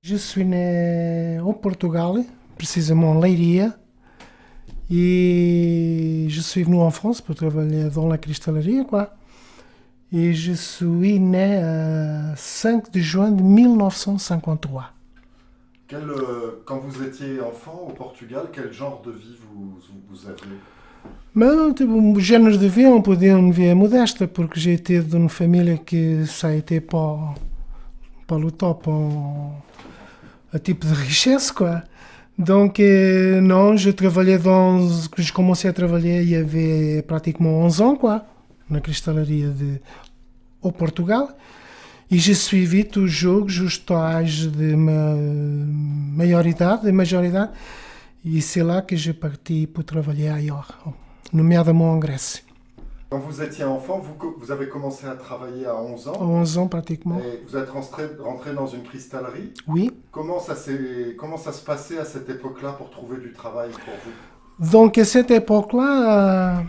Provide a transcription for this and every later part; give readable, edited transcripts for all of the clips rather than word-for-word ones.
Je suis né au Portugal, précisément en Leiria, et je suis venu en France pour travailler dans la cristallerie, quoi. Et je suis né 5 de juin de 1953. Quand vous étiez enfant au Portugal, quel genre de vie vous aviez? Mas, tipo, o género de vie, on peut dire une vie modeste, porque j'ai été d'une famille que ça a été pas le top en type de richesse, quoi. Donc, non, je commençais à travailler, il y avait pratiquement 11 ans, quoi, na cristalaria au Portugal. E je suivi toujours jusqu'à l'âge de majoridade, e c'est là que j'ai parti pour travailler ailleurs, nomeadamente en Grèce. Quand vous étiez enfant, vous avez commencé à travailler à 11 À ans 11 ans pratiquement. et vous êtes rentré dans une cristallerie. Oui. Comment ça se passait à cette époque-là pour trouver du travail pour vous? Donc, à cette époque-là,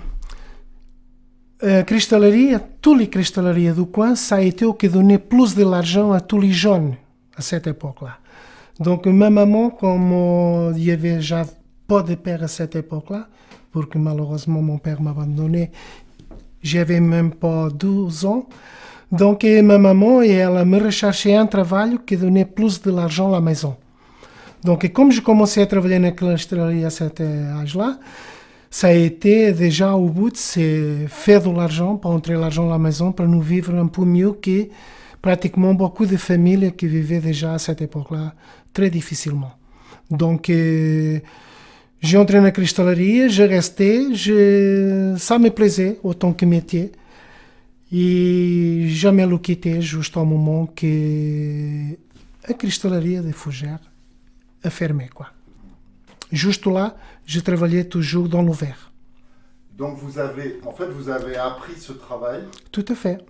toutes les cristalleries du coin, ça a été o que donnait plus de l'argent à tous les jeunes à cette époque-là. Donc, ma maman, comme il y avait déjà pas de père à cette époque-là, parce que malheureusement mon père m'a abandonné, j'avais même pas 12 ans. Donc, ma maman, elle me recherchait un travail qui donnait plus de l'argent à la maison. Donc, comme je commençais à travailler na cristallerie à cet âge-là, ça a été déjà au bout de faire de l'argent, pour entrer l'argent à la maison, pour nous vivre un peu mieux que pratiquement beaucoup de familles qui vivaient déjà à cette époque-là très difficilement. Donc, j'ai entré dans la cristallerie, j'ai resté, ça me plaisait autant que métier. Et jamais le quitté juste au moment que a cristallerie de Fougères a fermé, quoi. Juste là, je travaillais toujours dans le verre. Donc vous avez appris ce travail Tout à fait.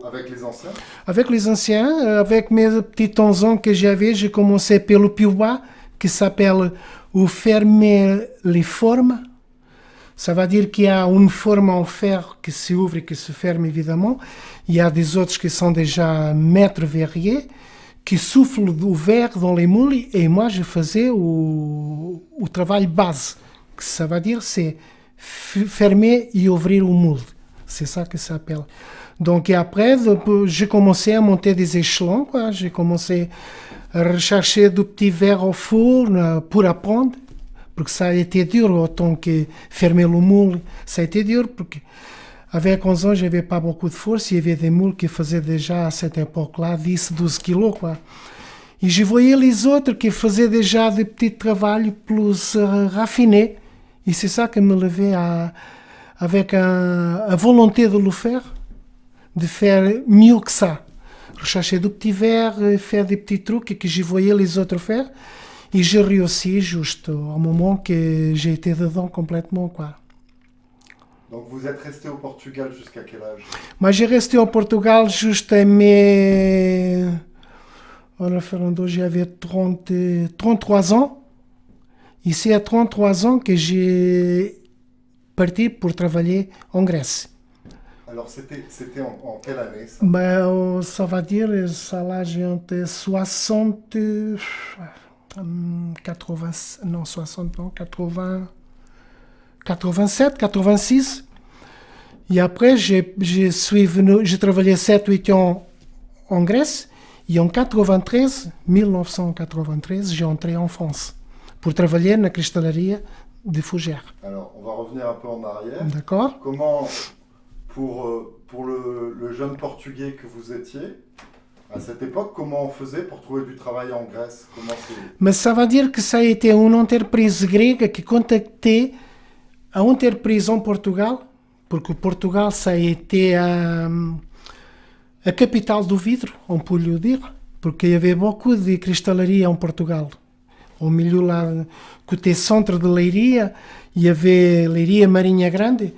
avec les anciens. Avec les anciens, avec mes petits 11 ans que j'avais, j'ai commencé par le plus bas, qui s'appelle ou fermer les formes. Ça veut dire qu'il y a une forme en fer qui s'ouvre et qui se ferme évidemment. Il y a des autres qui sont déjà maîtres verriers, qui soufflent du verre dans les moules, et moi je faisais o travail base. Ça veut dire c'est fermer et ouvrir le moule. C'est ça que ça s'appelle. Donc et après, j'ai commencé à monter des échelons, quoi. J'ai commencé à rechercher du petits verres au four pour apprendre. Porque ça a été dur autant que fermer le moule. Ça a été dur porque avec 11 ans, j'avais pas beaucoup de force. Il y avait des moules qui faisaient déjà à cette époque-là 10, 12 kilos, quoi. Et je voyais les autres qui faisaient déjà des petits travaux plus raffinés. Et c'est ça qui me levait avec a volonté de le faire, de faire mieux que ça. Rechercher des petits verres, faire des petits trucs que je voyais les autres faire. Et j'ai réussi juste au moment que j'ai été dedans complètement, quoi. Donc vous êtes resté au Portugal jusqu'à quel âge? Mas j'ai resté au Portugal jusqu'à mes... Ora, Fernando, j'avais 33 ans. Et c'est à 33 ans que j'ai parti pour travailler en Grèce. Alors c'était en quelle année ça? Ben, ça va dire, ça là, j'ai entre 60... 80, non, 60, non, 80, 87, 86. Et après, j'ai travaillé 7-8 ans en Grèce. Et en 1993, j'ai entré en France pour travailler dans la cristallerie de Fougères. Alors, on va revenir un peu en arrière. D'accord? Comment, pour le jeune Portugais que vous étiez, à cette époque, comment on faisait pour trouver du travail en Grèce? Mais ça veut dire que ça a été une entreprise grecque qui contactait une entreprise en Portugal, parce que Portugal, ça a été a capitale do vidro, on peut le dire, parce qu'il y avait beaucoup de cristallerie en Portugal. Au milieu, là, côté centre de Leiria, il y avait Leiria Marinha Grande,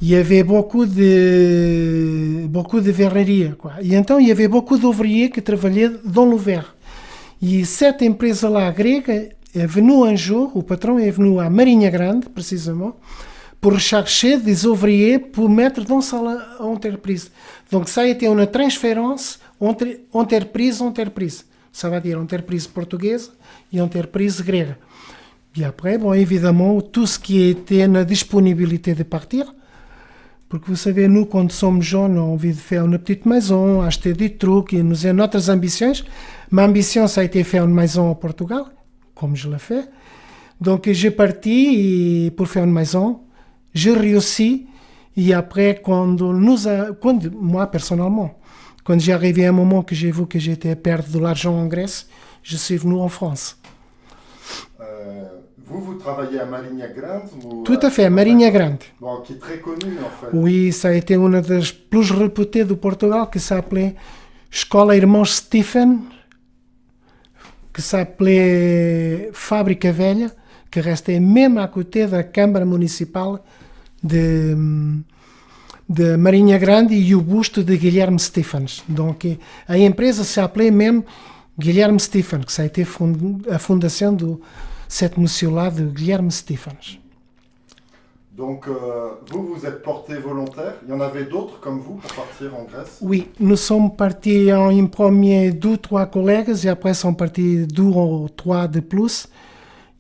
il y avait beaucoup de verreries, quoi. Et então, il y avait beaucoup d'ouvriers qui travaillaient dans le verre. E cette empresa-là grega é venue un jour, o patrão é venu à Marinha Grande, précisément, pour chercher des ouvriers pour mettre dans sa entreprise. Donc ça a été une transférence entre entreprise. Ça veut dire entreprise portugaise et entreprise grecque. Et après, bon, évidemment, tout ce qui était na disponibilité de partir, porque vous savez, nous, quand sommes jeunes, on a envie de faire une petite maison, acheter des trucs, et nous avons notre ambitions. Ma ambition, ça a été faire une maison au Portugal, comme je l'ai fait. Donc, j'ai parti pour faire une maison. J'ai réussi. Et après, moi, personnellement, quand j'ai arrivé à un moment que j'ai vu que j'étais à perdre de l'argent en Grèce, je suis venu en France. Vous travaillez à Marinha Grande ou Tout à fait, Marinha Grande. Bon, qui est très connue en fait. Oui, ça a été une des plus réputées du Portugal, qui s'appelait Escola Irmãos Stephen, que s'appelait Fábrica Velha, que restait même à côté da Câmara Municipal de Marinha Grande e o busto de Guilherme Stephens. Donc, a empresa s'appelait même Guilherme Stephens, que ça a été a fundação de cet monsieur-là, de Guilherme Stephens. Donc, vous êtes porté volontaire. Il y en avait d'autres comme vous pour partir en Grèce? Oui, nous sommes partis en premier 2-3 collègues et après sont partis 2 ou 3 de plus.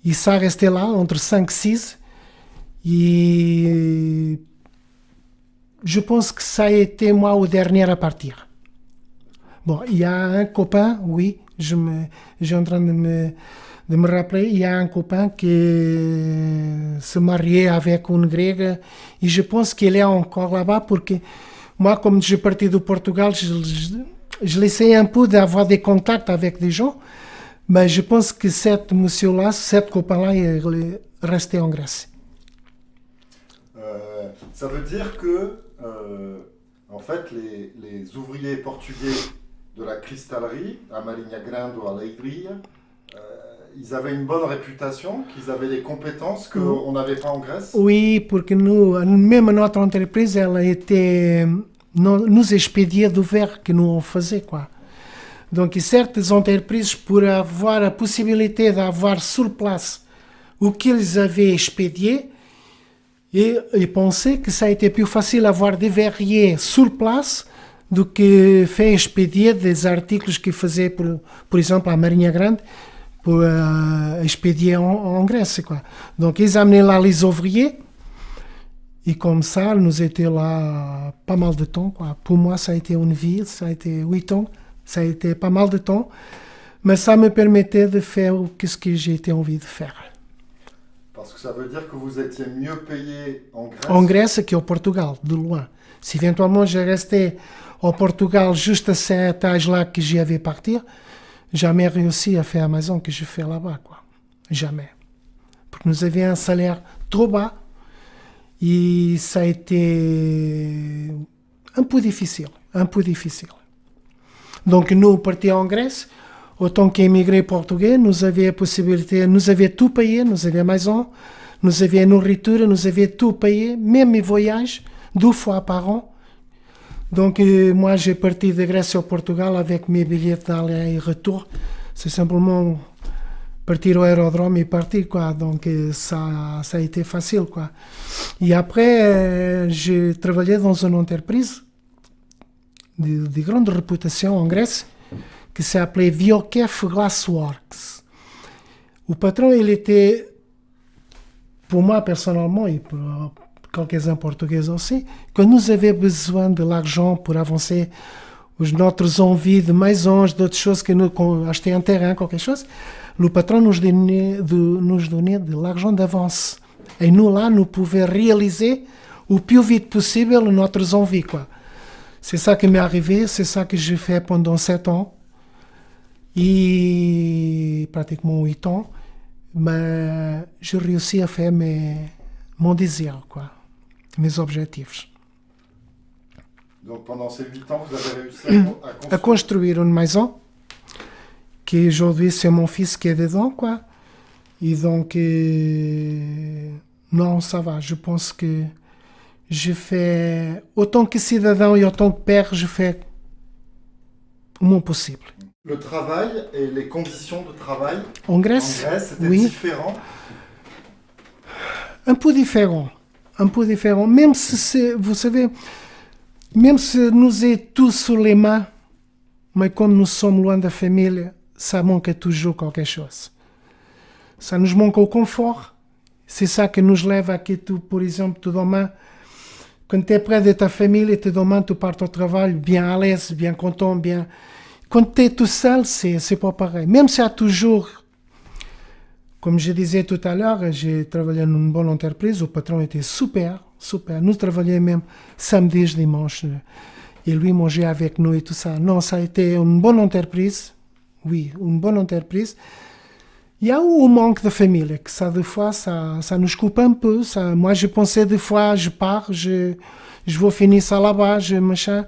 Et ça restait là, entre 5-6. Et je pense que ça a été moi le dernier à partir. Bon, il y a un copain, oui, j'ai en train de me rappeler, il y a un copain qui se mariait avec une grecque et je pense qu'il est encore là-bas parce que moi, comme je partais du Portugal, je l'essayais un peu d'avoir des contacts avec des gens, mais je pense que cet monsieur-là, cet copain-là, il est resté en Grèce. Ça veut dire que, en fait, les ouvriers portugais de la cristallerie, à Marinha Grande ou à Leiria, ils avaient une bonne réputation, qu'ils avaient des compétences qu'on n'avait pas en Grèce? Oui, parce que nous, même notre entreprise, elle a été nous expédiait du verre que nous on faisait, quoi. Donc, certaines entreprises, pour avoir la possibilité d'avoir sur place o qu'ils avaient expédié, et pensaient que ça a été plus facile d'avoir des verriers sur place do que faire expédier des articles qu'ils faisaient, por exemple, à Marinha Grande, pour expédier en Grèce, quoi. Donc, ils amenaient là les ouvriers, et comme ça, nous étions là pas mal de temps, quoi. Pour moi, ça a été une vie, ça a été 8 ans, ça a été pas mal de temps, mais ça me permettait de faire ce que j'ai envie de faire. Parce que ça veut dire que vous étiez mieux payé en Grèce? En Grèce qu'au Portugal, de loin. Si éventuellement je restais au Portugal juste à cet âge-là que j'y avais partir, jamais réussi à faire la maison que je fais là-bas, quoi. Jamais. Parce que nous avions un salaire trop bas et ça a été un peu difficile. Donc nous partions en Grèce, autant qu'émigrés portugais, nous avions la possibilité, nous avions tout payé, nous avions maison, nous avions nourriture, nous avions tout payé, même mes voyages, 2 fois par an. Donc moi j'ai parti de Grèce au Portugal avec mes billets d'aller et retour. C'est simplement partir au aérodrome et partir, quoi. Donc ça a été facile, quoi. Et après j'ai travaillé dans une entreprise de grande réputation en Grèce qui s'appelait Viokef Glassworks. Le patron, il était, pour moi personnellement et pour quelques-uns portugais aussi, que nous avions besoin de l'argent pour avancer notre envie de maisons, d'autres choses, que nous acheter un terrain, quelque chose. Le patron nous donnait de l'argent d'avance. Et nous, là, nous pouvions réaliser au plus vite possible notre envie, quoi. C'est ça qui m'est arrivé, c'est ça que j'ai fait pendant 7 ans. Et pratiquement 8 ans. Mais j'ai réussi à faire mon désir, quoi. Mes objectifs. Donc pendant ces 8 ans, vous avez réussi à construire une maison, qui aujourd'hui c'est mon fils qui est dedans, quoi. Et donc, non, ça va. Je pense que je fais, autant que cidadão et autant que père, je fais au moins possible. Le travail et les conditions de travail en Grèce, c'était oui, différent? Un peu différent. Même si vous savez, même si nous sommes tous sur les mains, mais comme nous sommes loin de la famille, ça manque toujours quelque chose. Ça nous manque au confort. C'est ça qui nous lève à que tu, par exemple, tu demain, quand tu es près de ta famille, tu demain, tu pars au travail bien à l'aise, bien content, bien... Quand tu es tout seul, c'est pas pareil. Même si y a toujours, comme je disais tout à l'heure, j'ai travaillé dans une bonne entreprise, le patron était super, super. Nous travaillions même samedi, dimanche, et lui mangeait avec nous et tout ça. Non, ça a été une bonne entreprise, oui, une bonne entreprise. Il y a eu un manque de famille, que ça, des fois, ça nous coupe un peu. Ça, moi, je pensais des fois, je pars, je vais finir ça là-bas, machin.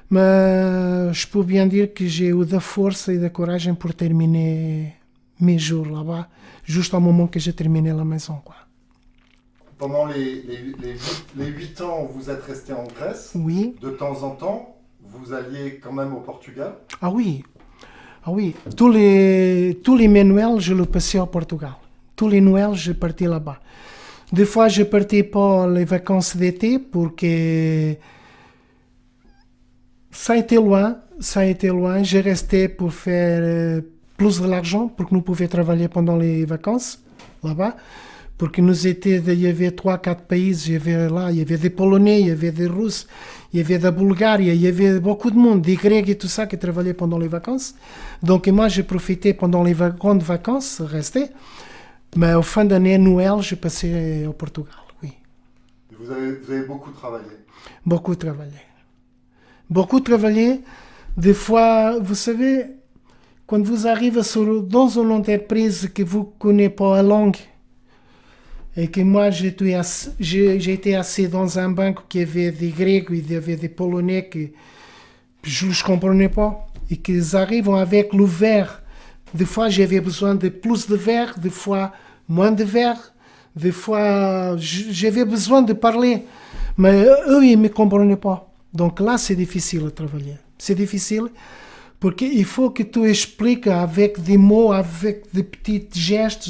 Mais je peux bien dire que j'ai eu de la force et de courage pour terminer mes jours là-bas, juste au moment que j'ai terminé la maison, quoi. Pendant les 8 ans où vous êtes resté en Grèce, Oui. de temps en temps, vous alliez quand même au Portugal? Ah oui. Ah oui. Tous les Noëls, je le passais au Portugal. Tous les Noëls, je partais là-bas. Des fois, je partais pour les vacances d'été, parce que ça a été loin. J'ai resté pour faire plus de l'argent, pour que nous pouvions travailler pendant les vacances là-bas. Parce que il y avait 3-4 pays, il y avait des Polonais, il y avait des Russes, il y avait de la Bulgarie, il y avait beaucoup de monde, des Grecs et tout ça qui travaillaient pendant les vacances. Donc moi, j'ai profité pendant les grandes vacances, resté. Mais au fin d'année, Noël, je passais au Portugal, oui. Et vous avez beaucoup travaillé? Beaucoup travaillé. Beaucoup travaillé. Des fois, vous savez, quand vous arrivez dans une entreprise que vous ne connaissez pas la langue, et que moi, j'ai été assis dans un banc qui avait des Grecs, il y avait des Polonais que je ne comprenais pas, et qu'ils arrivent avec le verre. Des fois, j'avais besoin de plus de verre, des fois, moins de verre, des fois, j'avais besoin de parler, mais eux, ils ne me comprenaient pas. Donc là, c'est difficile de travailler. C'est difficile parce qu'il faut que tu expliques avec des mots, avec des petits gestes,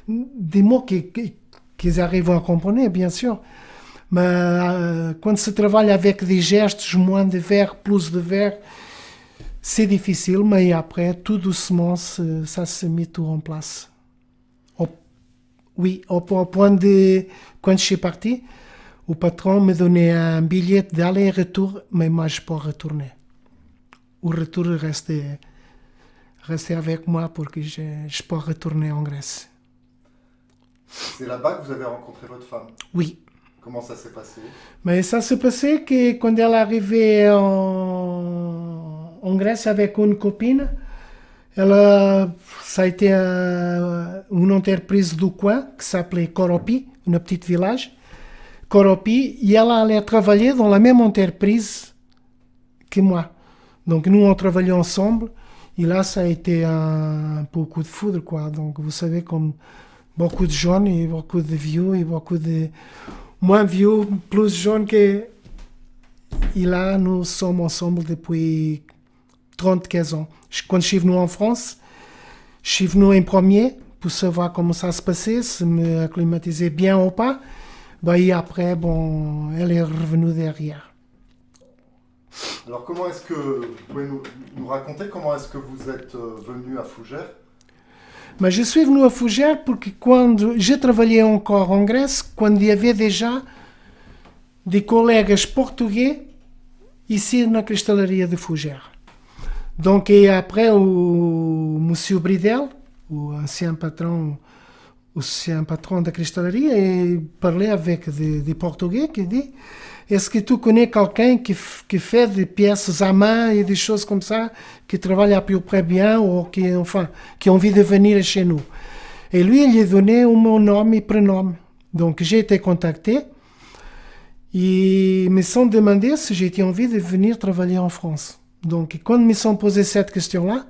des mots qu'ils arrivent à comprendre, bien sûr. Mais quand se travaille avec des gestes, moins de verre, plus de verre, c'est difficile, mais après, tout doucement, ça se met tout en place. Au point de... Quand je suis parti, le patron me donnait un billet d'aller et retour, mais moi, je ne peux pas retourner. Le retour restait avec moi pour que je peux retourner en Grèce. C'est là-bas que vous avez rencontré votre femme? Oui. Comment ça s'est passé? Mais ça s'est passé que quand elle est arrivée en Grèce avec une copine, ça a été une entreprise du coin qui s'appelait Koropi, un petit village. Koropi, et elle allait travailler dans la même entreprise que moi. Donc nous, on travaillait ensemble, et là, ça a été un peu coup de foudre, quoi. Donc vous savez, comme beaucoup de jeunes, et beaucoup de vieux, et beaucoup de moins vieux, plus jeunes que... Et là, nous sommes ensemble depuis 30-15 ans. Quand je suis venu en France, je suis venu en premier pour savoir comment ça se passait, si me acclimatiser bien ou pas. Et après, elle est revenue derrière. Alors comment est-ce que, vous pouvez nous raconter comment est-ce que vous êtes venu à Fougères? Mais je suis venu à Fougères parce que quand j'ai travaillé encore en Grèce, quand il y avait déjà des collègues portugais ici na cristalaria de Fougères. Donc, et après, o Monsieur Bridel, o ancien patron da cristalaria, et parlait avec des Portugais qui dit: est-ce que tu connais quelqu'un qui fait des pièces à main et des choses comme ça, qui travaille à peu près bien ou qui a envie de venir chez nous? Et lui, il lui a donné mon nom et prénom. Donc, j'ai été contacté. Et ils me sont demandé si j'étais envie de venir travailler en France. Donc, quand ils me sont posé cette question-là,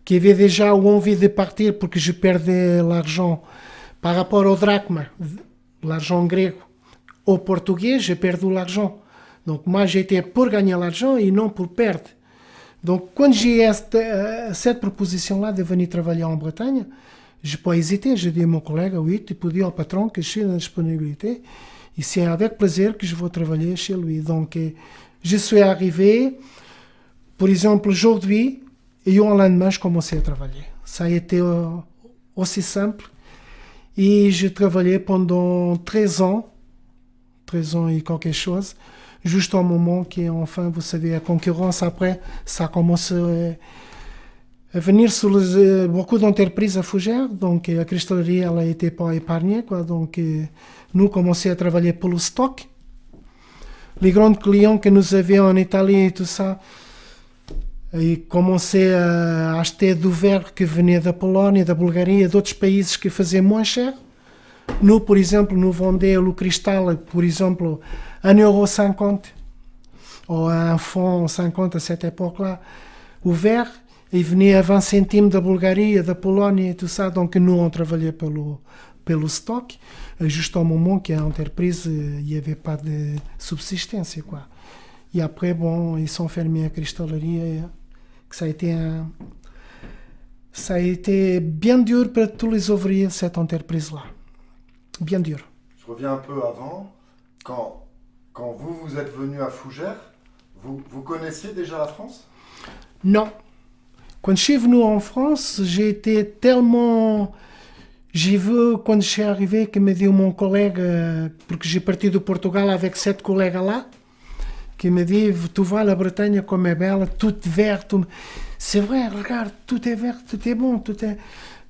qui avait déjà envie de partir parce que je perdais l'argent par rapport au drachme, l'argent grec, au portugais, j'ai perdu l'argent. Donc, moi, j'étais pour gagner l'argent et non pour perdre. Donc, quand j'ai cette proposition-là de venir travailler en Bretagne, je n'ai pas hésité. J'ai dit à mon collègue: oui, tu peux dire au patron que je suis en disponibilité. Et c'est avec plaisir que je vais travailler chez lui. Donc, je suis arrivé, par exemple, aujourd'hui, Et au lendemain, je commençais à travailler. Ça a été aussi simple. Et j'ai travaillé pendant 13 ans et quelque chose, juste au moment qu'enfin, vous savez, la concurrence, après, ça commence à venir sur beaucoup d'entreprises à Fougères. Donc, la cristallerie, elle n'a été pas épargnée, quoi. Donc, nous commençons à travailler pour le stock. Les grands clients que nous avions en Italie et tout ça, ils commençaient à acheter du verre qui venait da Polónia, da Bulgarie et d'autres pays qui faisaient moins cher. Nous, par exemple, nous vendions le cristal, par exemple, 1,50 € ou 1,50 € à cette époque-là. O verre, il venait à 20 centimes da Bulgarie, da Polónia et tout ça. Donc, nous, on travaillait pelo stock, juste au moment que l'entreprise, il n'y avait pas de subsistance, quoi. Et après, bon, ils sont fermés à cristallerie. Et ça a été bien dur pour tous les ouvriers de cette entreprise-là. Bien dur. Je reviens un peu avant. Quand vous êtes venu à Fougères, vous connaissiez déjà la France? Non. Quand je suis venu en France, j'ai été tellement... J'ai vu, quand je suis arrivé, que me dit mon collègue, porque j'ai parti do Portugal avec 7 collègues là, qui me dit, tu vois la Bretagne comme est belle, tout vert, tout... C'est vrai, regarde, tout est vert, tout est bon, tout est...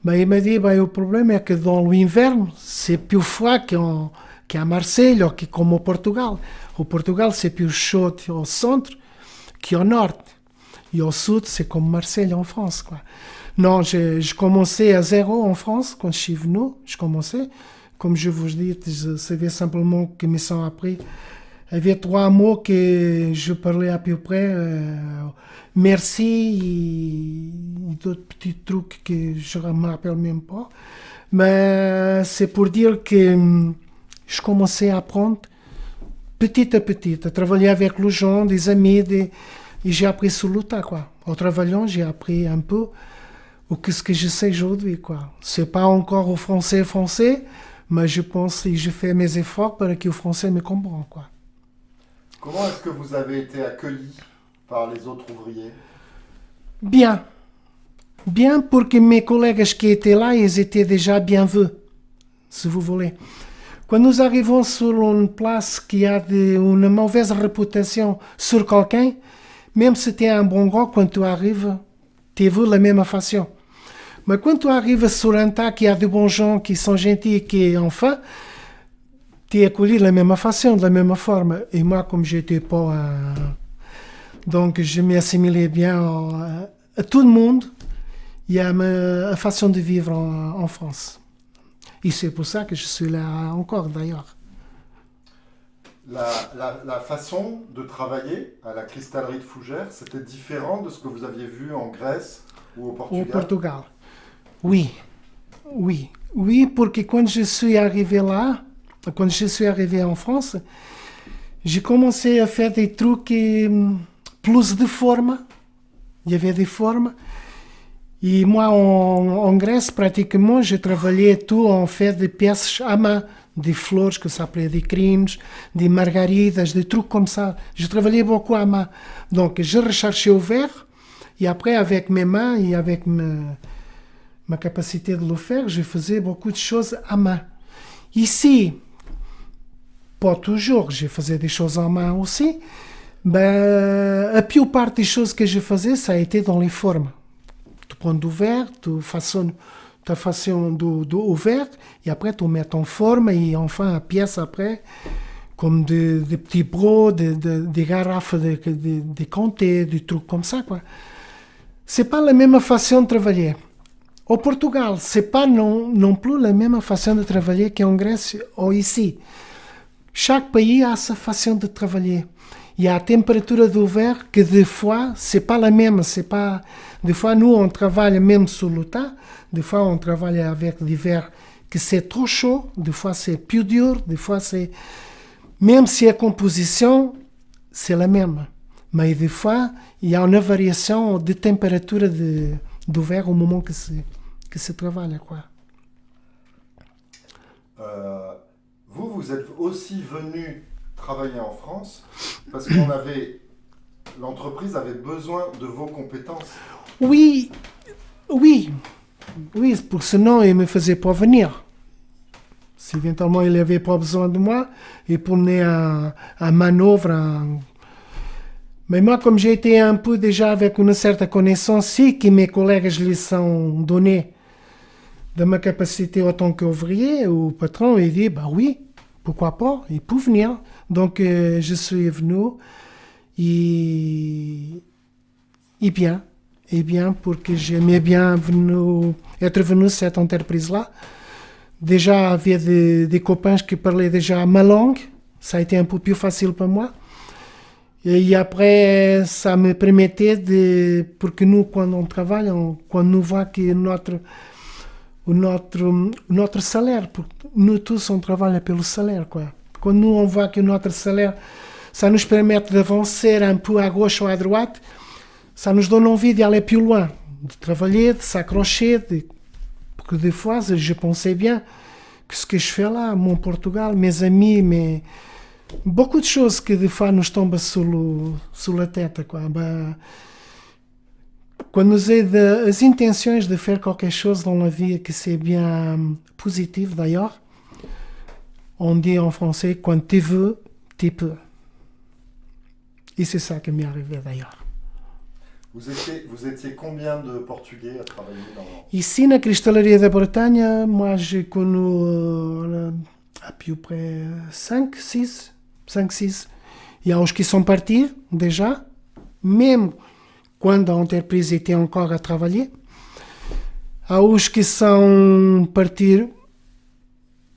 Ben, il m'a dit, ben, le problème est que dans l'inverno, c'est plus froid qu'à Marseille ou comme au Portugal. Au Portugal, c'est plus chaud au centre qu'au nord. Et au sud, c'est comme Marseille en France, quoi. Non, je commençais à zéro en France quand je suis venu. Je commençais, comme je vous dis, je savais simplement que mes sont appris. Il y avait 3 mots que je parlais à peu près. Merci et d'autres petits trucs que je ne me rappelle même pas. Mais c'est pour dire que je commençais à apprendre petit à petit, à travailler avec les gens, des amis, et j'ai appris sur le tas, quoi. En travaillant, j'ai appris un peu ce que je sais aujourd'hui, quoi. C'est pas encore au français, mais je pense et je fais mes efforts pour que le français me comprenne, quoi. Comment est-ce que vous avez été accueilli par les autres ouvriers? Bien. Bien, parce que mes collègues qui étaient là, ils étaient déjà bien vus, si vous voulez. Quand nous arrivons sur une place qui a une mauvaise réputation sur quelqu'un, même si tu es un bon gars, quand tu arrives, tu es vu de la même façon. Mais quand tu arrives sur un tas qui a de bons gens, qui sont gentils et qui, enfin, tu es accueilli de la même façon, de la même forme. Et moi, comme j'étais pas... donc, je m'assimilais bien à tout le monde et à ma façon de vivre en France. Et c'est pour ça que je suis là encore, d'ailleurs. La façon de travailler à la cristallerie de Fougères, c'était différent de ce que vous aviez vu en Grèce ou au Portugal? Au Portugal. Oui, parce que quand je suis arrivé là, quand je suis arrivé en France, j'ai commencé à faire des trucs plus de forme. Il y avait des formes. Et moi, en Grèce, pratiquement, je travaillais tout en fait des pièces à main, des fleurs que s'appelaient des crimes, des margaritas, des trucs comme ça. Je travaillais beaucoup à main. Donc, je recherchais au verre, et après, avec mes mains et avec ma capacité de le faire, je faisais beaucoup de choses à main. Ici, pas toujours, je faisais des choses en main aussi, mais la plupart des choses que je faisais, ça a été dans les formes. Tu prends du verre, tu façonnes ta façon du verre, et après tu mets en forme, et enfin, à pièce après, comme des petits brocs, des garrafes de comté, des trucs comme ça, quoi. C'est pas la même façon de travailler. Au Portugal, c'est pas non plus la même façon de travailler qu'en Grèce ou ici. Chaque pays a sa façon de travailler. Il y a la température du verre que des fois, c'est pas la même. C'est pas... Des fois, nous, on travaille même sur le tas. Des fois, on travaille avec des verres que c'est trop chaud. Des fois, c'est plus dur. Des fois, c'est... Même si la composition, c'est la même. Mais des fois, il y a une variation de température du verre au moment que se travaille, quoi. Vous êtes aussi venu travailler en France parce l'entreprise avait besoin de vos compétences. Oui, oui, oui, porque senão il me faisait pas venir. Si éventuellement il avait pas besoin de moi, il prenait un manœuvre. Mais moi, comme j'ai été un peu déjà avec une certaine connaissance, si que mes collègues je les sont donnés de ma capacité en tant qu'ouvrier ou patron, il dit, bah oui, pourquoi pas, il peut venir. Donc, je suis venu et bien, pour que j'aimais bien être venu à cette entreprise-là. Déjà, il y avait des copains qui parlaient déjà ma langue, ça a été un peu plus facile pour moi. Et après, ça me permettait pour que nous, quand on travaille, quand nous voit que notre salaire, nous tous, on travaille pelo salaire, quoi. Quand nous, on voit que notre salaire, ça nous permet d'avancer un peu à gauche ou à droite, ça nous donne envie d'aller plus loin, de travailler, de s'accrocher, porque des fois, je pensais bien que ce que je fais là, mon Portugal, mes amis, beaucoup de choses que des fois nous tombent sur la tête, quoi. Quando nous avons as intenções de faire quelque chose dans la vie que c'est bien positif d'ailleurs, on dit en français, quand tu veux, tu peux. Et c'est ça qui m'est arrivé d'ailleurs. Vous étiez combien de Portugais à travailler dans... Ici, na Cristalaria da Bretanha, moi j'ai connu à peu près 5, 6. Il y a uns qui sont partis déjà, même quand l'entreprise était encore à travailler. Il y a uns qui sont partis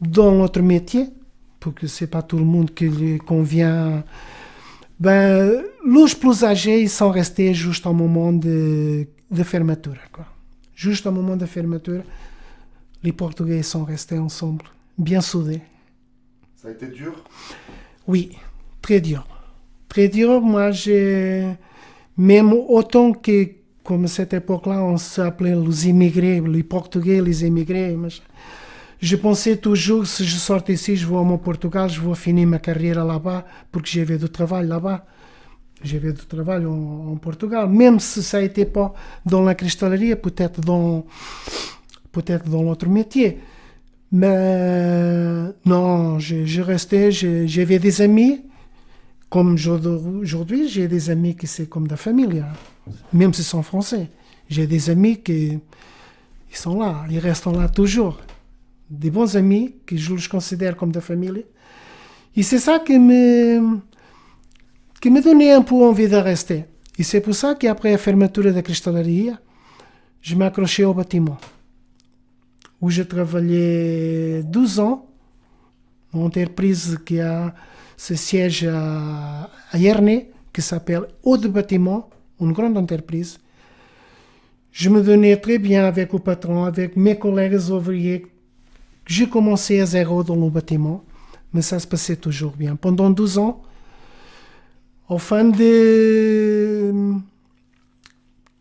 dans notre métier, parce que ce n'est pas tout le monde qui lui convient. Les plus âgés, ils sont restés juste au moment de fermeture, quoi. Juste au moment de fermeture, les Portugais sont restés ensemble, bien soudés. Ça a été dur? Oui, très dur. Très dur, moi même autant que, comme à cette époque-là, on s'appelait les immigrés, les Portugais, les immigrés, je pensais toujours, si je sors ici, je vais au Portugal, je vais finir ma carrière là-bas, parce que j'avais du travail là-bas. J'avais du travail en Portugal, même si ça n'était pas dans la cristallerie, peut-être dans l'autre métier. Mais non, je restais, j'avais des amis, comme aujourd'hui, j'ai des amis qui c'est comme de la famille, hein, même s'ils sont français. J'ai des amis qui ils sont là, ils restent là toujours. Des bons amis que je les considère comme de famille. Et c'est ça qui me donnait un peu envie de rester. Et c'est pour ça qu'après la fermeture da cristalaria, je m'accrochais au bâtiment, où je travaillais 12 ans, une entreprise qui a ce siège à Ernée, qui s'appelle Eau de Bâtiment, une grande entreprise. Je me donnais très bien avec le patron, avec mes collègues ouvriers. J'ai commencé à zéro dans le bâtiment, mais ça se passait toujours bien. Pendant 12 ans, au fin de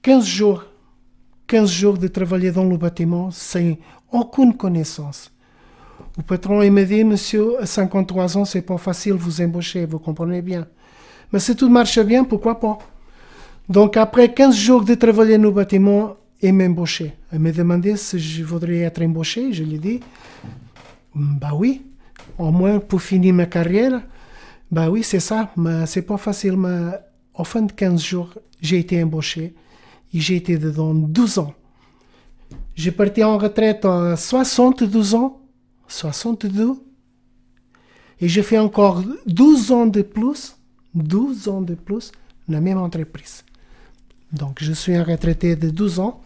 15 jours de travailler dans le bâtiment sans aucune connaissance. Le patron il m'a dit, monsieur, à 53 ans, c'est pas facile vous embaucher, vous comprenez bien. Mais si tout marche bien, pourquoi pas? Donc après 15 jours de travailler dans le bâtiment, il m'a embauché. Il m'a demandé si je voudrais être embauché. Je lui ai dit, bah oui, au moins pour finir ma carrière. Bah oui, c'est ça, mais c'est pas facile. Mais au fin de 15 jours, j'ai été embauché et j'ai été dedans 12 ans. J'ai parti en retraite à 62 ans, 62, et j'ai fait encore 12 ans de plus dans la même entreprise. Donc je suis un retraité de 12 ans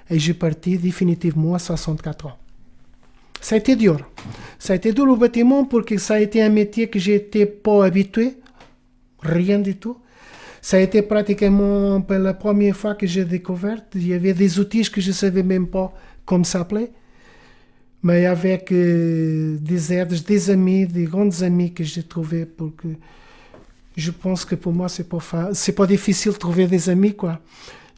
et j'ai parti définitivement à 64 ans. Ça a été dur. Ça a été dur au bâtiment parce que ça a été un métier que j'étais pas habitué, rien du tout. Ça a été pratiquement pour la première fois que j'ai découvert. Il y avait des outils que je ne savais même pas comment ça s'appelait. Mais avec des aides, des amis, des grands amis que j'ai trouvés. Pour que je pense que pour moi, c'est pas difficile de trouver des amis, quoi.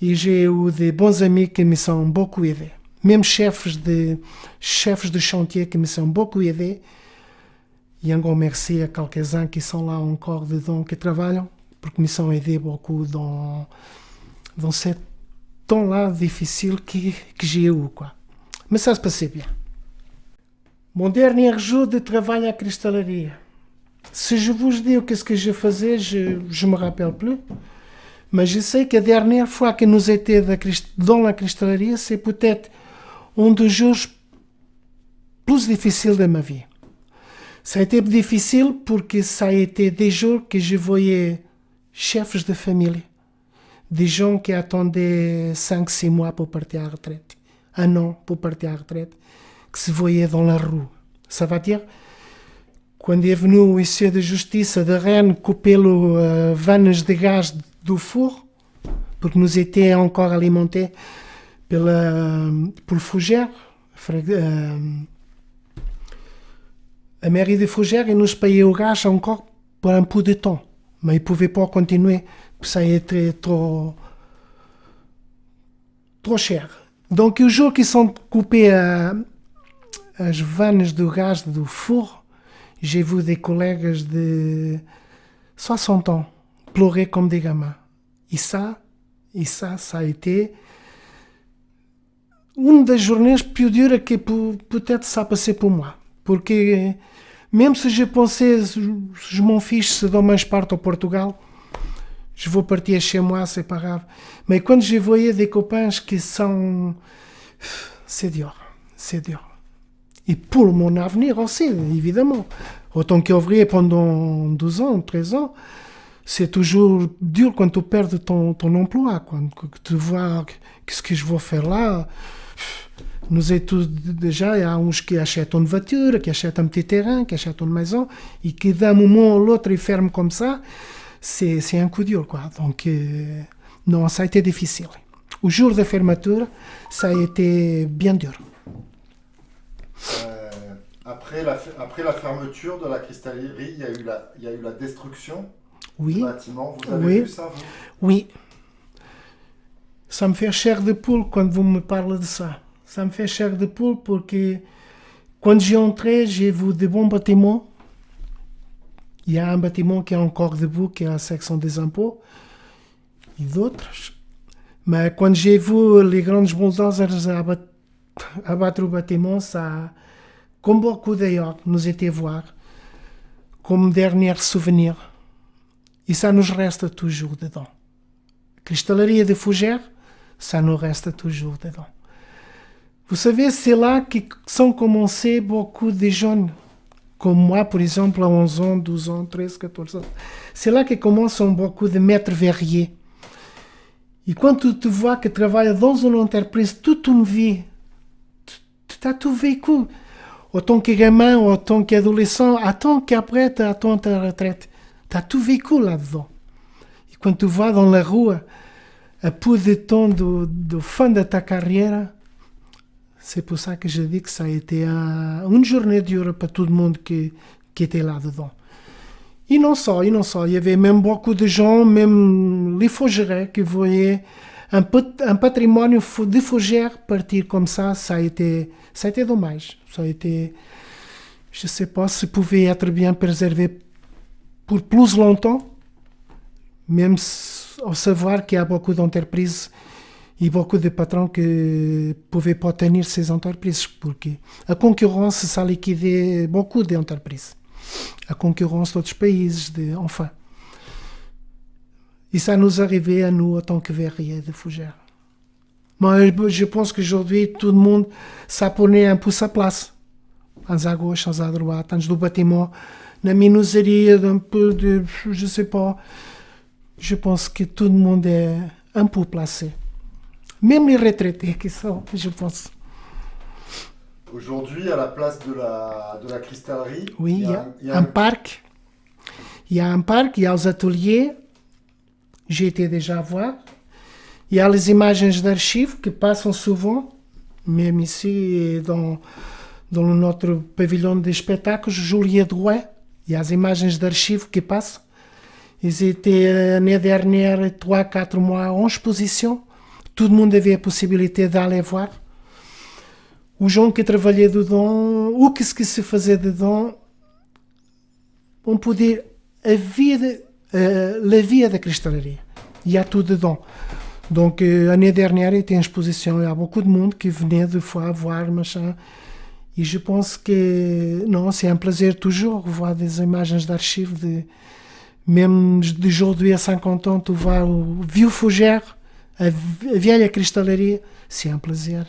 Et j'ai eu des bons amis qui me sont beaucoup aidés. Même chefs de chantier qui me sont beaucoup aidés. Et un grand merci à quelques-uns qui sont là encore dedans, qui travaillent, pour qu'ils me sont aidés beaucoup dans cette tão là difficile que j'ai eu, quoi. Mais ça se passait bien. Mon dernier jour de travail à cristalerie. Si je vous dis qu'est-ce que je faisais, je me rappelle plus. Mais je sais que la dernière fois que nous étions dans la cristallerie, c'est peut-être un des jours plus difficiles de ma vie. Ça a été difficile parce ça a été des jours que je voyais chefs de famille, des gens qui attendaient 5-6 mois pour partir à la retraite, 1 an pour partir à la retraite, que se voyaient dans la rue. Ça veut dire, quand est venu o huissier de justiça de Rennes couper les vannes de gaz do four, porque nous étions encore alimentés pour le Fougères, a mairie de Fougères, nous payait o gaz encore pour un peu de temps, mais ils ne pouvaient pas continuer, ça a été trop cher. Donc, le jour qu'ils sont coupés as vannes de gaz do four, j'ai vu des collègues de 60 ans pleurer comme des gamins. Et ça a été une des journées plus dures que peut-être ça a passé pour moi. Parce que même si je pensais, je m'en fiche se demain je parte au Portugal, je vais partir chez moi, c'est pas grave. Mais quand je voyais des copains qui sont... C'est dur. Et pour mon avenir aussi, évidemment. Autant qu'ouvrier pendant 12 ans, 13 ans, c'est toujours dur quand tu perds ton emploi. Quand tu vois qu'est-ce que je vais faire là. Nous sommes tous déjà, il y a uns qui achètent une voiture, qui achètent un petit terrain, qui achètent une maison, et qui d'un moment à l'autre, ils ferment comme ça. C'est un coup dur, quoi. Donc, non, ça a été difficile. Au jour de fermeture, ça a été bien dur. Après la fermeture de la cristallerie, il y a eu la destruction du bâtiment. Vous avez vu ça, vous? Oui. Ça me fait chair de poule quand vous me parlez de ça. Ça me fait chair de poule parce que quand j'ai entré, j'ai vu de bons bâtiments. Il y a un bâtiment qui est encore debout, qui est la section des impôts, et d'autres. Mais quand j'ai vu les grandes bulldozers abattre le bâtiment, ça, comme beaucoup d'ailleurs, nous était voir, comme dernier souvenir. Et ça nous reste toujours dedans. Cristallerie de Fougères, ça nous reste toujours dedans. Vous savez, c'est là que sont commencés beaucoup de jeunes, comme moi, par exemple, à 11 ans, 12 ans, 13, 14 ans. C'est là que commencent beaucoup de maîtres verriers. Et quand tu vois que tu travailles dans une entreprise toute une vie, tu as tout vécu, autant que gamin, autant qu'adolescent, autant qu'après tu attends ta retraite. Tu as tout vécu là-dedans. Et quand tu vois dans la rue, un peu de temps de fin de ta carrière, c'est pour ça que je dis que ça a été une journée dure pour tout le monde qui était là-dedans. Et non ça, il y avait même beaucoup de gens, même les Fougères, qui voyaient un patrimoine de Fougères partir comme ça. Ça a été dommage. Ça a été, je ne sais pas si ça pouvait être bien préservé pour plus longtemps, même au savoir qu'il y a beaucoup d'entreprises et beaucoup de patrons qui ne pouvaient pas tenir ces entreprises, parce que la concurrence, ça liquidait beaucoup d'entreprises. La concurrence d'autres pays, enfin. Et ça nous arrivait à nous en tant que verriers de Fougères. Mais je pense qu'aujourd'hui, tout le monde s'apprenait un peu sa place. Uns à gauche, uns à droite, uns do bâtiment, na menuiserie, un peu de... Je ne sais pas. Je pense que tout le monde est un peu placé. Même les retraités qui sont, je pense. Aujourd'hui, à la place de la cristallerie, oui, il y a un parc. Il y a un parc, il y a les ateliers. J'ai été déjà voir. Il y a les images d'archives qui passent souvent, même ici dans notre pavillon de spectacles, Julia Drouet. Il y a les images d'archives qui passent. Ils étaient l'année dernière 3-4 mois en exposition. Tout le monde avait la possibilité d'aller voir. Os gens qui travaillaient dedans, o que se faisait dedans, on peut dire la vie da cristalaria. Il y a tout dedans. Donc, l'année dernière, il était une exposition. Il y a beaucoup de monde qui venait de fois voir, machin. Et je pense que, non, c'est un plaisir toujours voir des images d'archives, même d'aujourd'hui à 50 ans, tu vois o vieux fougère, a vieille cristallerie, c'est un plaisir.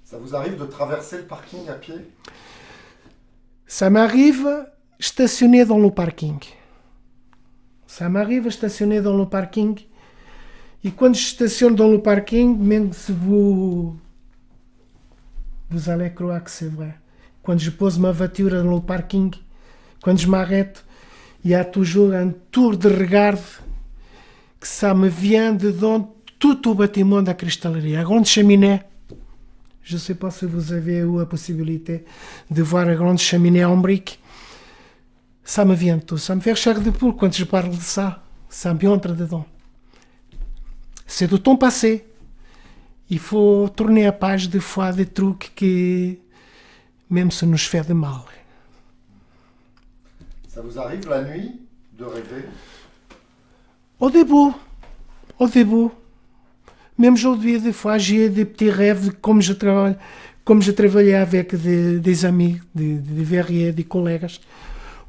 Ça vous arrive de traverser le parking à pied? Ça m'arrive stationner dans le parking. Ça m'arrive stationner dans le parking. Et quand je stationne dans le parking, même si vous allez croire que c'est vrai. Quand je pose ma voiture dans le parking, quand je m'arrête, il y a toujours un tour de regard que ça me vient dedans tout o bâtiment da cristallerie. A grande cheminée. Je ne sais pas si vous avez eu la possibilité de voir a grande cheminée en briques. Ça me vient tout. Ça me fait chair de poule quand je parle de ça. Ça me entre dedans. C'est du temps passé. Il faut tourner a page des fois des trucs que même ça nous fait de mal. Ça vous arrive la nuit de rêver? Au début. Même aujourd'hui, des fois, j'ai des petits rêves comme je travaillais avec des amis, des verriers, des collègues.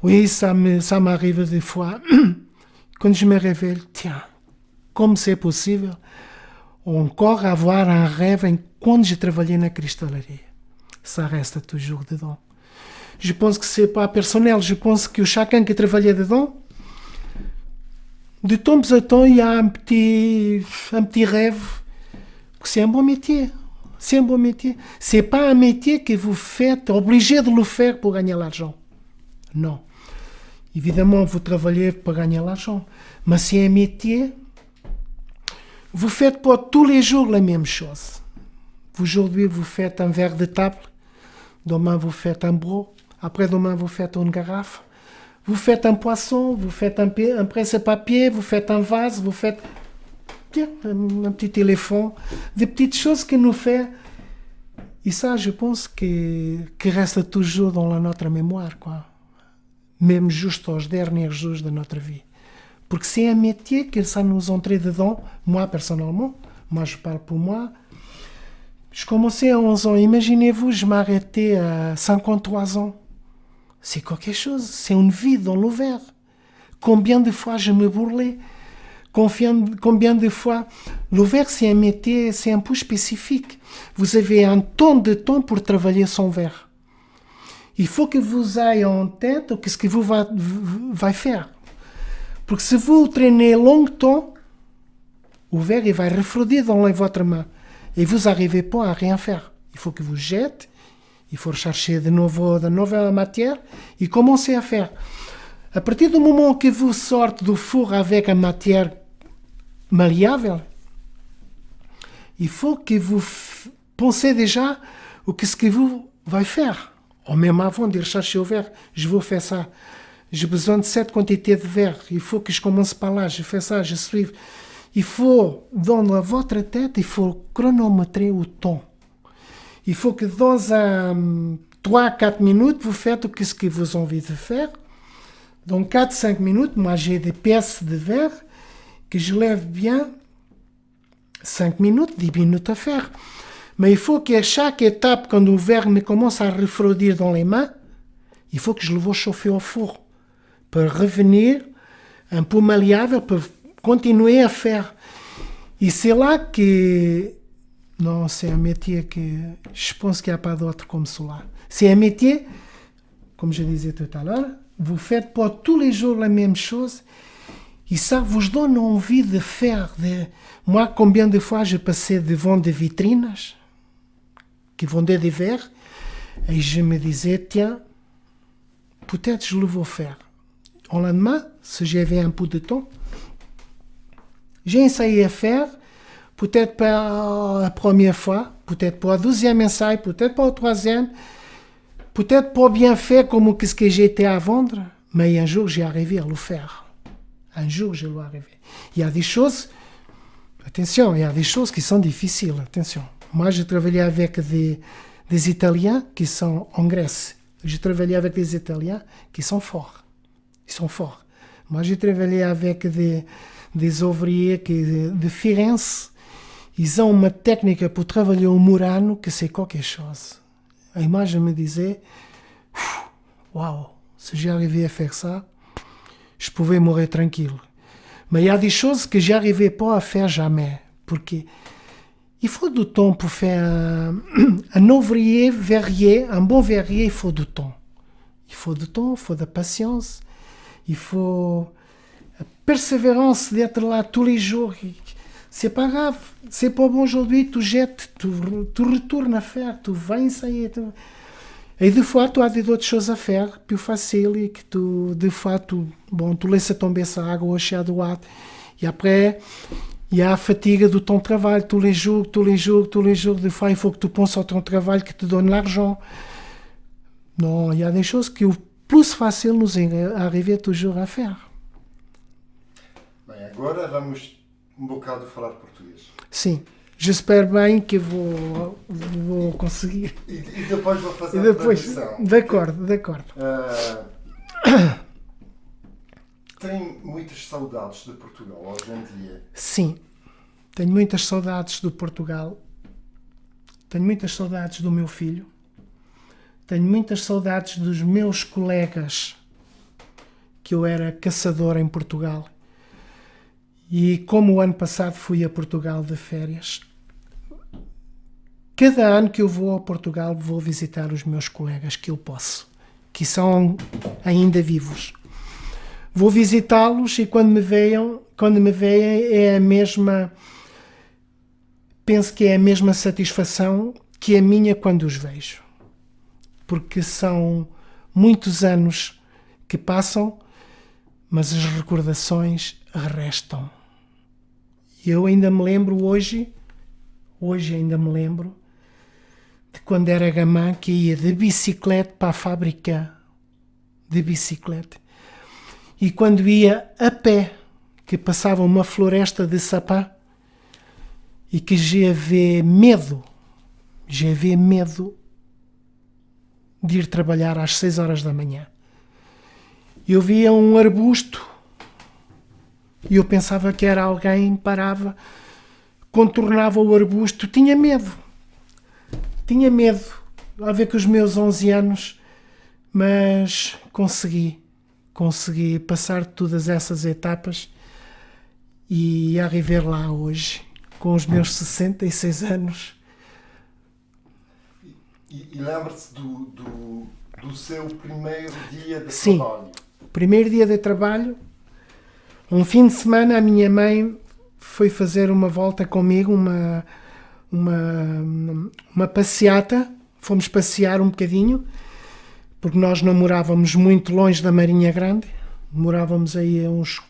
Oui, ça m'arrive des fois. Quand je me réveille, tiens, comme c'est possible encore avoir un rêve quand je travaillais na cristallerie. Ça reste toujours dedans. Je pense que c'est pas personnel, je pense que chacun qui travaillait dedans, de temps en temps, il y a un petit rêve. C'est un bon métier. C'est un bon métier. C'est pas un métier que vous faites obligé de le faire pour gagner l'argent. Non. Évidemment, vous travaillez pour gagner l'argent. Mais c'est un métier. Vous faites pas tous les jours la même chose. Aujourd'hui, vous faites un verre de table. Demain, vous faites un broc. Après-demain, vous faites une garafe. Vous faites un poisson, vous faites un presse-papier, vous faites un vase, vous faites un petit téléphone, des petites choses que nous fait. Et ça, je pense que reste toujours dans notre mémoire, quoi. Même juste aux derniers jours de notre vie. Parce que c'est un métier que ça nous entrait dedans. Moi, personnellement, je parle pour moi. Je commençais à 11 ans. Imaginez-vous, je m'arrêtais à 53 ans. C'est quelque chose, c'est une vie dans le verre. Combien de fois je me bourlais, combien de fois... Le verre, c'est un métier, c'est un peu spécifique. Vous avez un temps de temps pour travailler son verre. Il faut que vous ayez en tête ce que vous va faire. Parce que si vous traînez longtemps, le verre il va refroidir dans votre main. Et vous n'arrivez pas à rien faire. Il faut que vous jetez. Il faut chercher de nouvelle matière et commencer à faire. À partir du moment que vous sortez du four avec une matière malléable, il faut que vous pensez déjà ce que vous allez faire. Ou même avant de chercher au verre, je vous fais ça. J'ai besoin de cette quantité de verre. Il faut que je commence par là, je fais ça, je suis. Il faut, dans votre tête, il faut chronométrer le temps. Il faut que dans 3-4 minutes, vous faites ce que vous avez envie de faire. Dans 4-5 minutes, moi j'ai des pièces de verre que je lève bien 5 minutes, 10 minutes à faire. Mais il faut qu'à chaque étape, quand le verre me commence à refroidir dans les mains, il faut que je le vois chauffer au four pour revenir un peu malléable, pour continuer à faire. Et c'est là que... Non, c'est un métier que je pense qu'il n'y a pas d'autre comme cela. C'est un métier, comme je disais tout à l'heure, vous ne faites pas tous les jours la même chose et ça vous donne envie de faire. Moi, combien de fois je passais devant des vitrines qui vendaient des verres et je me disais, tiens, peut-être je le vais faire. Au lendemain, si j'avais un peu de temps, j'ai essayé à faire. Peut-être pas la première fois, peut-être pas le deuxième essai, peut-être pas le troisième, peut-être pas bien fait comme ce que j'étais à vendre, mais un jour j'ai arrivé à le faire. Un jour je l'ai arrivé. Il y a des choses, attention, il y a des choses qui sont difficiles, attention. Moi j'ai travaillé avec des Italiens qui sont en Grèce. J'ai travaillé avec des Italiens qui sont forts. Ils sont forts. Moi j'ai travaillé avec des ouvriers de Firenze, ils ont uma técnica pour travailler au Murano que c'est quelque chose. A imagem me disait, waouh, si j'arrivais à faire ça, je pouvais mourir tranquille. Mais il y a des choses que j'arrivais pas à faire jamais, porque il faut du temps pour faire un ouvrier verrier, un bon verrier, il faut du temps. Il faut du temps, il faut de la patience, il faut la persévérance d'être là tous les jours. C'est pas grave, c'est pas bon aujourd'hui, tu jettes, tu retournes à faire, tu vas essayer. Et des fois, tu as d'autres choses à faire, plus faciles, et que des fois, tu laisses tomber essa água au chá do lado. Et après, il y a la fatigue de ton travail, tous les jours. Des fois, il faut que tu penses à ton travail qui te donne l'argent. Non, il y a des choses que plus fácil nos arriver toujours a faire. Bem, agora vamos bocado falar português. Sim, j'espère bem que vou conseguir. E depois vou fazer a tradução. De acordo. Tem muitas saudades de Portugal hoje em dia? Sim, tenho muitas saudades do Portugal. Tenho muitas saudades do meu filho. Tenho muitas saudades dos meus colegas, que eu era caçador em Portugal. E como o ano passado fui a Portugal de férias, cada ano que eu vou a Portugal vou visitar os meus colegas que eu posso, que são ainda vivos. Vou visitá-los e quando me veem é a mesma, penso que é a mesma satisfação que a minha quando os vejo. Porque são muitos anos que passam, mas as recordações restam. Eu ainda me lembro hoje ainda me lembro de quando era gamã que ia de bicicleta para a fábrica de bicicleta. E quando ia a pé, que passava uma floresta de sapã e que já havia medo de ir trabalhar às 6 horas da manhã. Eu via um arbusto e eu pensava que era alguém, parava, contornava o arbusto, tinha medo a ver com os meus 11 anos, mas consegui passar todas essas etapas e arriver lá hoje, com os meus 66 anos. E lembra-se do seu primeiro dia de Sim, trabalho? o primeiro dia de trabalho, um fim de semana, a minha mãe foi fazer uma volta comigo, uma passeata. Fomos passear um bocadinho, porque nós não morávamos muito longe da Marinha Grande, morávamos aí a uns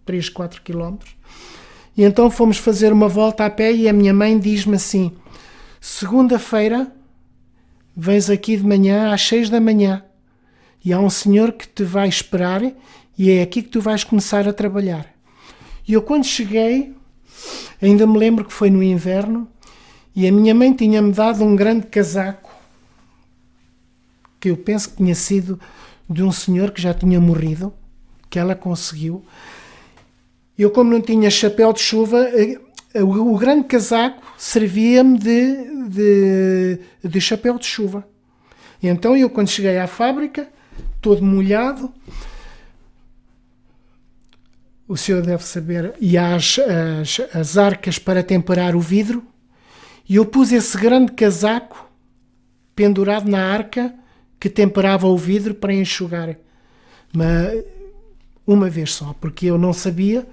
3, 4 quilómetros. E então fomos fazer uma volta a pé e a minha mãe diz-me assim: segunda-feira vens aqui de manhã às 6 da manhã e há um senhor que te vai esperar e é aqui que tu vais começar a trabalhar. E eu quando cheguei, ainda me lembro que foi no inverno, e a minha mãe tinha-me dado um grande casaco, que eu penso que tinha sido de um senhor que já tinha morrido, que ela conseguiu. Eu, como não tinha chapéu de chuva, o grande casaco servia-me de chapéu de chuva. E então eu, quando cheguei à fábrica, todo molhado, o senhor deve saber, e há as arcas para temperar o vidro, e eu pus esse grande casaco pendurado na arca que temperava o vidro para enxugar. Mas uma vez só, porque eu não sabia,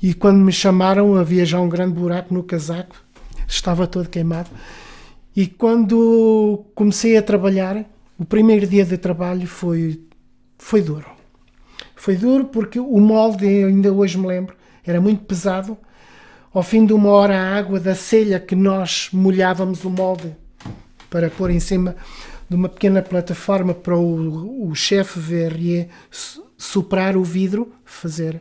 e quando me chamaram havia já um grande buraco no casaco, estava todo queimado. E quando comecei a trabalhar, o primeiro dia de trabalho foi duro. Foi duro porque o molde, ainda hoje me lembro, era muito pesado. Ao fim de uma hora a água da selha que nós molhávamos o molde para pôr em cima de uma pequena plataforma para o chefe verrier soprar o vidro, fazer.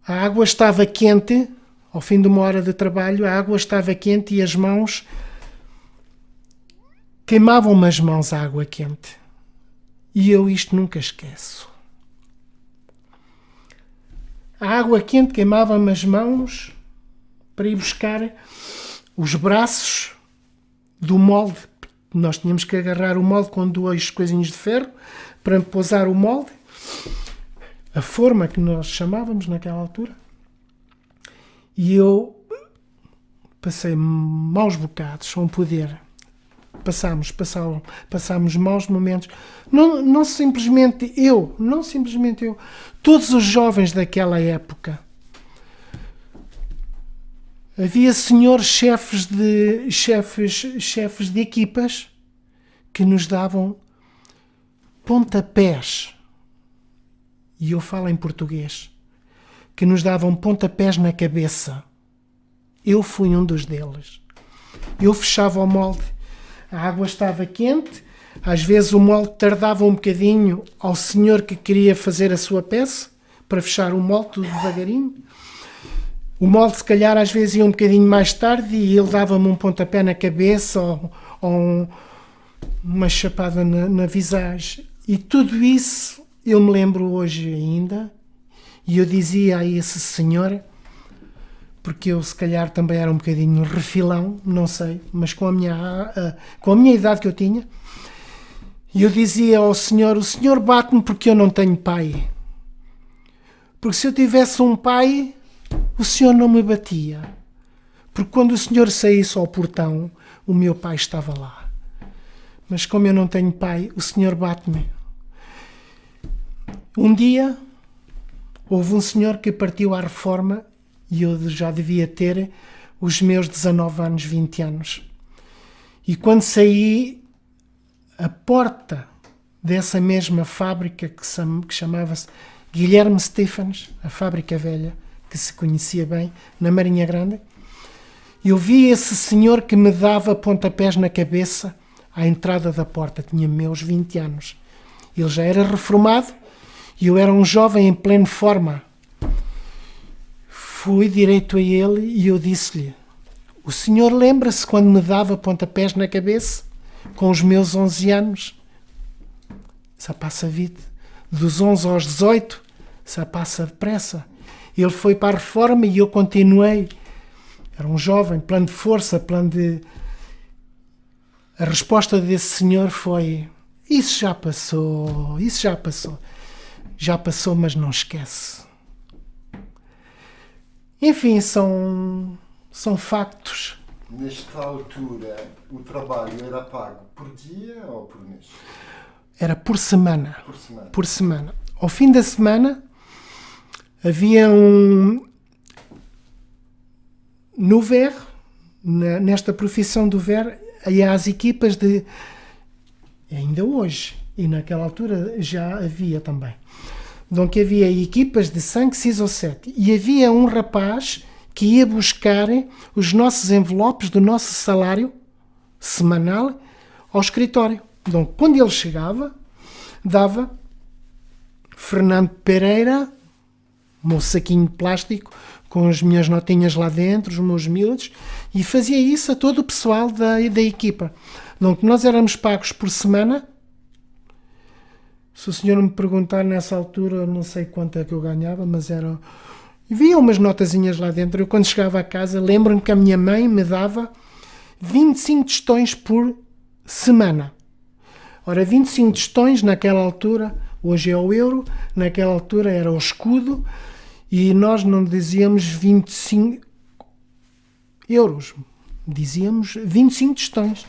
A água estava quente, ao fim de uma hora de trabalho, a água estava quente e as mãos queimavam-me as mãos à água quente. E eu isto nunca esqueço. A água quente, queimava-me as mãos para ir buscar os braços do molde. Nós tínhamos que agarrar o molde com duas coisinhas de ferro para pousar o molde, a forma que nós chamávamos naquela altura. E eu passei maus bocados, um poder. Passámos maus momentos. Não simplesmente eu. Todos os jovens daquela época. Havia senhores chefes de equipas que nos davam pontapés. E eu falo em português. Que nos davam pontapés na cabeça. Eu fui um dos deles. Eu fechava o molde. A água estava quente. Às vezes o molde tardava um bocadinho ao senhor que queria fazer a sua peça para fechar o molde tudo devagarinho. O molde se calhar às vezes ia um bocadinho mais tarde e ele dava-me um pontapé na cabeça ou uma chapada na visagem. E tudo isso eu me lembro hoje ainda. E eu dizia a esse senhor, porque eu se calhar também era um bocadinho refilão, não sei, mas com a minha idade que eu tinha, e eu dizia ao senhor, o senhor bate-me porque eu não tenho pai. Porque se eu tivesse um pai, o senhor não me batia. Porque quando o senhor saísse ao portão, o meu pai estava lá. Mas como eu não tenho pai, o senhor bate-me. Um dia, houve um senhor que partiu à reforma e eu já devia ter os meus 19 anos, 20 anos. E quando saí, a porta dessa mesma fábrica que chamava-se Guilherme Stephens, a fábrica velha, que se conhecia bem, na Marinha Grande, eu vi esse senhor que me dava pontapés na cabeça à entrada da porta. Tinha meus 20 anos. Ele já era reformado e eu era um jovem em plena forma. Fui direito a ele e eu disse-lhe, o senhor lembra-se quando me dava pontapés na cabeça? Com os meus 11 anos? Ça passa vite. Dos 11 aos 18, ça passa depressa. Ele foi para a reforma e eu continuei. Era um jovem, plano de força, plano de... A resposta desse senhor foi, isso já passou. Já passou, mas não esquece. Enfim, são factos. Nesta altura, o trabalho era pago por dia ou por mês? Era por semana. Por semana. Ao fim da semana, havia no VER, nesta profissão do VER, havia as equipas de... Ainda hoje, e naquela altura já havia também. Então havia equipas de 5, 6 ou 7. E havia um rapaz que ia buscar os nossos envelopes do nosso salário semanal ao escritório. Então, quando ele chegava, dava Fernando Pereira, o meu saquinho de plástico, com as minhas notinhas lá dentro, os meus miúdos, e fazia isso a todo o pessoal da equipa. Então, nós éramos pagos por semana. Se o senhor me perguntar nessa altura, não sei quanto é que eu ganhava, mas era... Havia umas notazinhas lá dentro. Eu, quando chegava a casa, lembro-me que a minha mãe me dava 25 tostões por semana. Ora, 25 tostões naquela altura, hoje é o euro, naquela altura era o escudo, e nós não dizíamos 25 euros, dizíamos 25 tostões.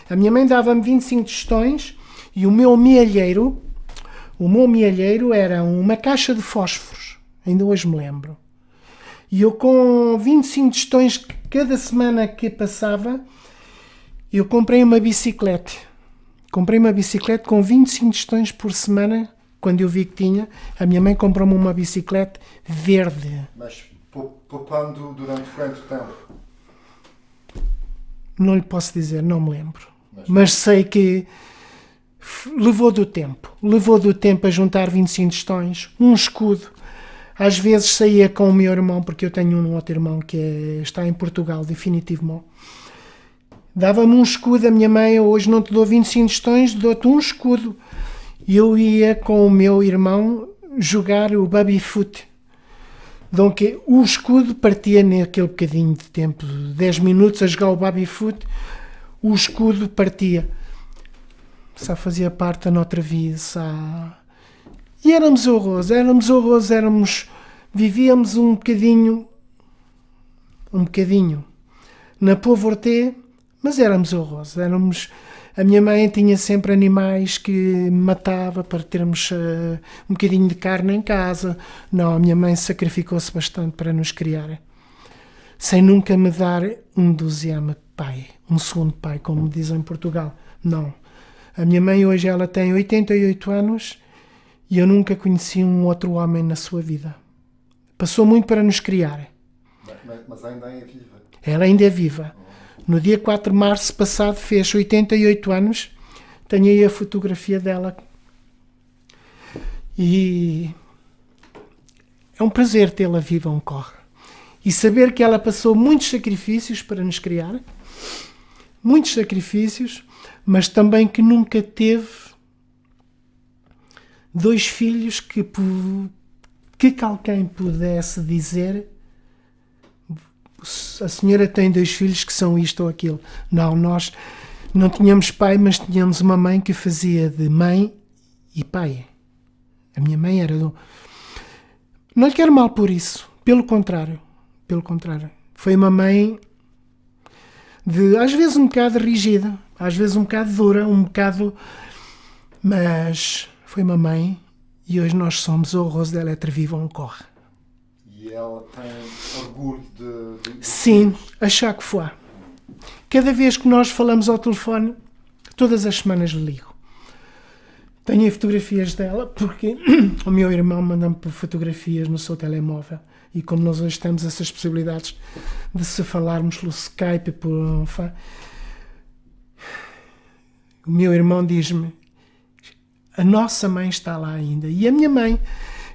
A minha mãe dava-me 25 tostões e o meu mielheiro era uma caixa de fósforos, ainda hoje me lembro. E eu, com 25 tostões cada semana que passava, eu comprei uma bicicleta. Comprei uma bicicleta com 25 tostões por semana, quando eu vi que tinha. A minha mãe comprou-me uma bicicleta verde. Mas poupando durante quanto tempo? Não lhe posso dizer, não me lembro. Mas sei que levou do tempo a juntar 25 tostões, um escudo. Às vezes saía com o meu irmão, porque eu tenho um outro irmão que está em Portugal, definitivamente. Dava-me um escudo, a minha mãe, hoje não te dou 25 tostões, dou-te um escudo. E eu ia com o meu irmão jogar o baby foot. Donc, o escudo partia naquele bocadinho de tempo, 10 minutos a jogar o baby-foot, o escudo partia. Só fazia parte da nossa vida. E éramos horrorosos, vivíamos um bocadinho na pobreza, mas éramos horrorosos. A minha mãe tinha sempre animais que matava para termos um bocadinho de carne em casa. Não, a minha mãe sacrificou-se bastante para nos criar, sem nunca me dar um deuxième pai, um segundo pai, como dizem em Portugal. Não. A minha mãe hoje ela tem 88 anos e eu nunca conheci um outro homem na sua vida. Passou muito para nos criar. Mas ainda é viva. Ela ainda é viva. No dia 4 de março passado fez 88 anos. Tenho aí a fotografia dela. E é um prazer tê-la viva um corre. E saber que ela passou muitos sacrifícios para nos criar. Muitos sacrifícios, mas também que nunca teve 2 filhos que alguém pudesse dizer: a senhora tem 2 filhos que são isto ou aquilo. Não, nós não tínhamos pai, mas tínhamos uma mãe que fazia de mãe e pai. A minha mãe era... Não lhe quero mal por isso. Pelo contrário. Foi uma mãe às vezes um bocado rígida, às vezes um bocado dura, mas foi uma mãe e hoje nós somos horrorosos dela, é viva, um corre. E ela tem orgulho de... Sim, achar que foi. Cada vez que nós falamos ao telefone, todas as semanas lhe ligo. Tenho fotografias dela, porque o meu irmão manda-me fotografias no seu telemóvel. E como nós hoje temos essas possibilidades de se falarmos pelo Skype, o meu irmão diz-me: a nossa mãe está lá ainda. E a minha mãe,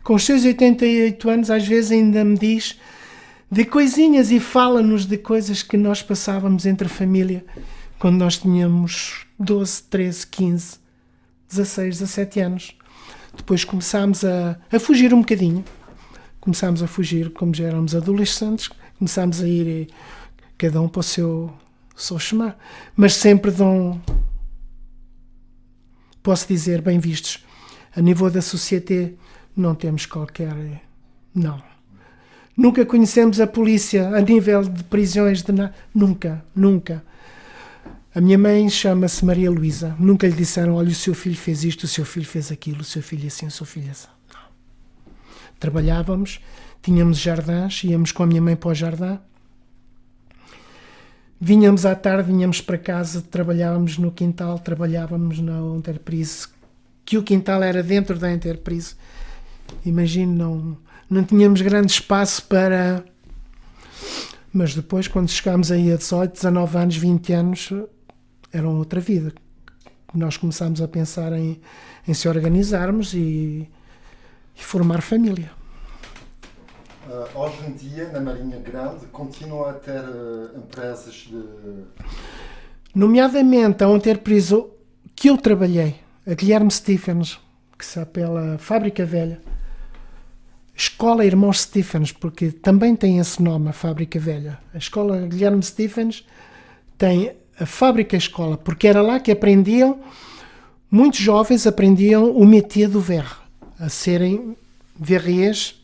com os seus 88 anos, às vezes ainda me diz de coisinhas e fala-nos de coisas que nós passávamos entre a família quando nós tínhamos 12, 13, 15, 16, 17 anos. Depois começámos a fugir um bocadinho. Começámos a fugir, como já éramos adolescentes, começámos a ir cada um para o seu chemin. Mas sempre posso dizer, bem vistos. A nível da sociedade, não temos qualquer... Não. Nunca conhecemos a polícia a nível de prisões de nada. Nunca. A minha mãe chama-se Maria Luísa. Nunca lhe disseram: olha, o seu filho fez isto, o seu filho fez aquilo, o seu filho assim, o seu filho assim. Não. Trabalhávamos, tínhamos jardins, íamos com a minha mãe para o jardim. Vinhamos à tarde, vinhamos para casa, trabalhávamos no quintal, trabalhávamos na Enterprise, que o quintal era dentro da Enterprise. Imagino, não tínhamos grande espaço para... Mas depois, quando chegámos aí a 18, 19 anos, 20 anos, era outra vida. Nós começámos a pensar em se organizarmos e formar família. Hoje em dia, na Marinha Grande, continua a ter empresas de... Nomeadamente, a Enterprise que eu trabalhei, a Guilherme Stephens, que se apela Fábrica Velha, Escola Irmãos Stephens, porque também tem esse nome, a Fábrica Velha. A Escola Guilherme Stephens tem a Fábrica Escola, porque era lá que muitos jovens aprendiam o métier do verre, a serem verriers,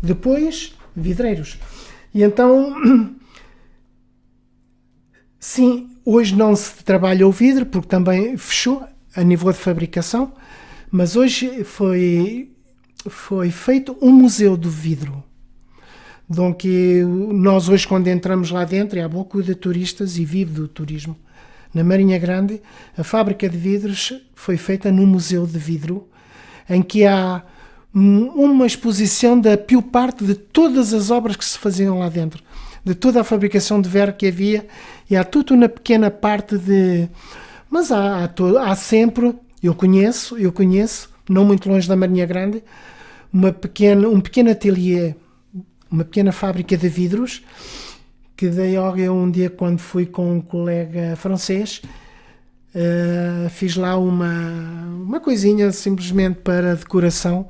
depois vidreiros. E então, sim, hoje não se trabalha o vidro, porque também fechou a nível de fabricação, mas hoje foi feito um museu do vidro. Donc, nós hoje, quando entramos lá dentro, há beaucoup de turistas e vive do turismo. Na Marinha Grande, a fábrica de vidros foi feita num museu de vidro, em que há uma exposição da pior parte de todas as obras que se faziam lá dentro, de toda a fabricação de verre que havia, e há tudo uma pequena parte de... Mas há sempre, eu conheço, não muito longe da Marinha Grande, um pequeno ateliê, uma pequena fábrica de vidros, que dei um dia, quando fui com um colega francês, fiz lá uma coisinha simplesmente para decoração,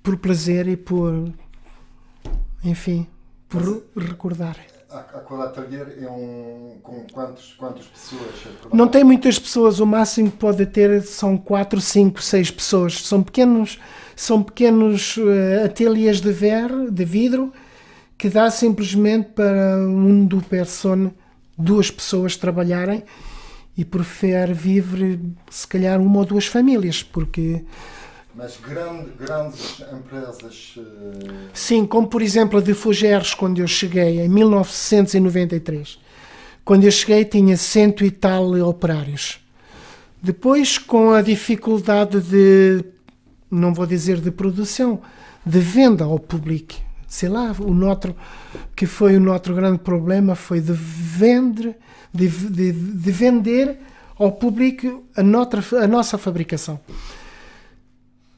por prazer e por enfim, por recordar. Aquele ateliê é com quantas pessoas? Não tem muitas pessoas, o máximo que pode ter são 4, 5, 6 pessoas. São pequenos ateliês de vidro que dá simplesmente para um do persone, 2 pessoas trabalharem e por fer vive se calhar 1 ou 2 famílias, porque... Mas grandes empresas... Sim, como por exemplo a de Fougères, quando eu cheguei, em 1993. Quando eu cheguei tinha 100 e tal operários. Depois, com a dificuldade de, não vou dizer de produção, de venda ao público, sei lá, que foi o nosso grande problema, foi de vender ao público a nossa fabricação.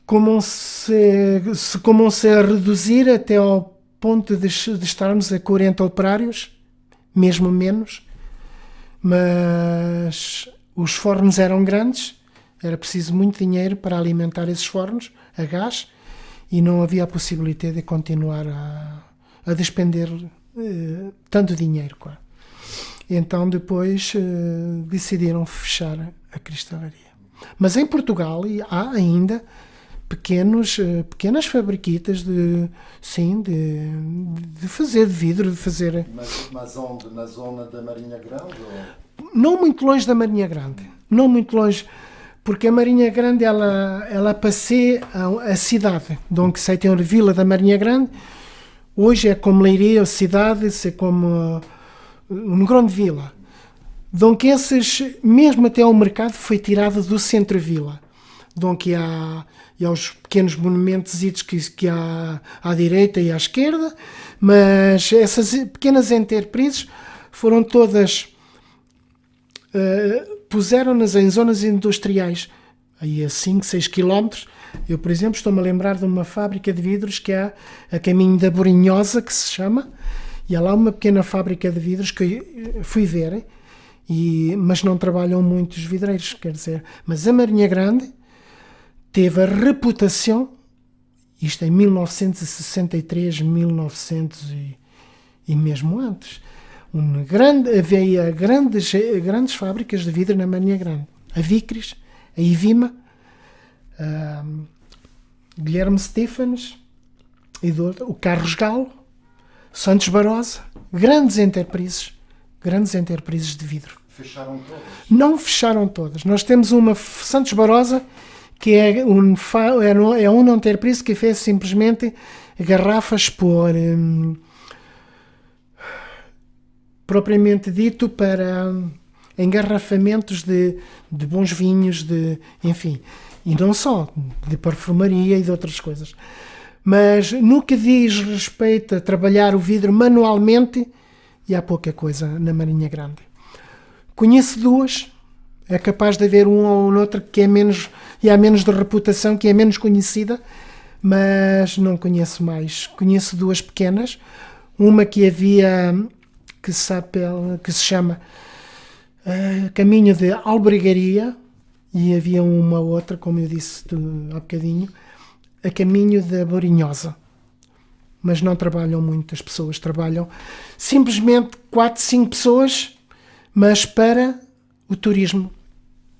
Comam-se a reduzir até ao ponto de estarmos a 40 operários, mesmo menos, mas os fornos eram grandes, era preciso muito dinheiro para alimentar esses fornos a gás e não havia a possibilidade de continuar a despender tanto dinheiro. Então depois decidiram fechar a cristalaria. Mas em Portugal há ainda pequenas fabriquitas de fazer de vidro, de fazer... Mas onde? Na zona da Marinha Grande? Ou... Não muito longe da Marinha Grande. Não muito longe, porque a Marinha Grande, ela passeia a cidade. Donc, se tem uma vila da Marinha Grande, hoje é como Leiria, a cidade, é como uma grande vila. Donc, mesmo até o mercado foi tirado do centro-vila. Donc, há os pequenos monumentos que há à direita e à esquerda, mas essas pequenas enterprises foram todas, puseram-nas em zonas industriais, aí a 5, 6 quilómetros. Eu, por exemplo, estou-me a lembrar de uma fábrica de vidros que há a caminho da Borinhosa, que se chama, e há lá uma pequena fábrica de vidros que eu fui ver, mas não trabalham muitos vidreiros, quer dizer, mas a Marinha Grande teve a reputação, isto em 1963, 1900 e mesmo antes, havia grandes fábricas de vidro na Marinha Grande. A Vicris, a Ivima, a Guilherme Stephens, o Carlos Galo, Santos Barosa, grandes enterprises de vidro. Fecharam todas? Não fecharam todas. Nós temos uma Santos Barosa, que é uma enterprise que fez simplesmente garrafas por, propriamente dito, para engarrafamentos de bons vinhos, enfim, e não só, de perfumaria e de outras coisas. Mas no que diz respeito a trabalhar o vidro manualmente, e há pouca coisa na Marinha Grande. Conheço 2, é capaz de haver um ou outro que é menos, e há menos de reputação, que é menos conhecida, mas não conheço mais. Conheço 2 pequenas, uma que havia, que se chama Caminho de Albergaria, e havia uma outra, como eu disse há bocadinho, a caminho da Borinhosa. Mas não trabalham muitas pessoas, trabalham simplesmente 4, 5 pessoas, mas para o turismo.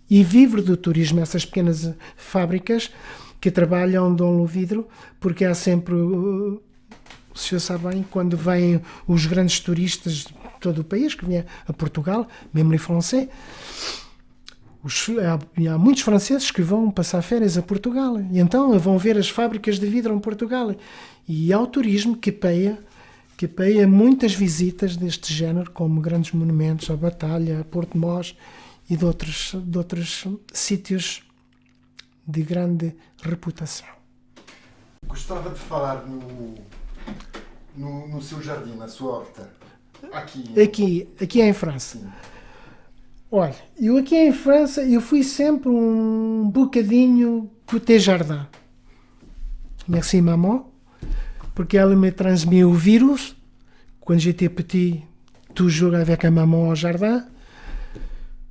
E vive do turismo, essas pequenas fábricas que trabalham no vidro, porque há sempre, o senhor sabe bem, quando vêm os grandes turistas de todo o país, que vêm a Portugal, mesmo les Français, há muitos franceses que vão passar férias a Portugal, e então vão ver as fábricas de vidro em Portugal, e há o turismo que paia muitas visitas deste género, como grandes monumentos, a Batalha, a Porto Mós e de outros sítios de grande reputação. Gostava de falar no seu jardim, na sua horta. Aqui em França. Sim. Olha, eu aqui em França, eu fui sempre um bocadinho côté jardin. Merci maman, porque ela me transmitiu o vírus. Quando j'étais petit, toujours avec a maman au jardin.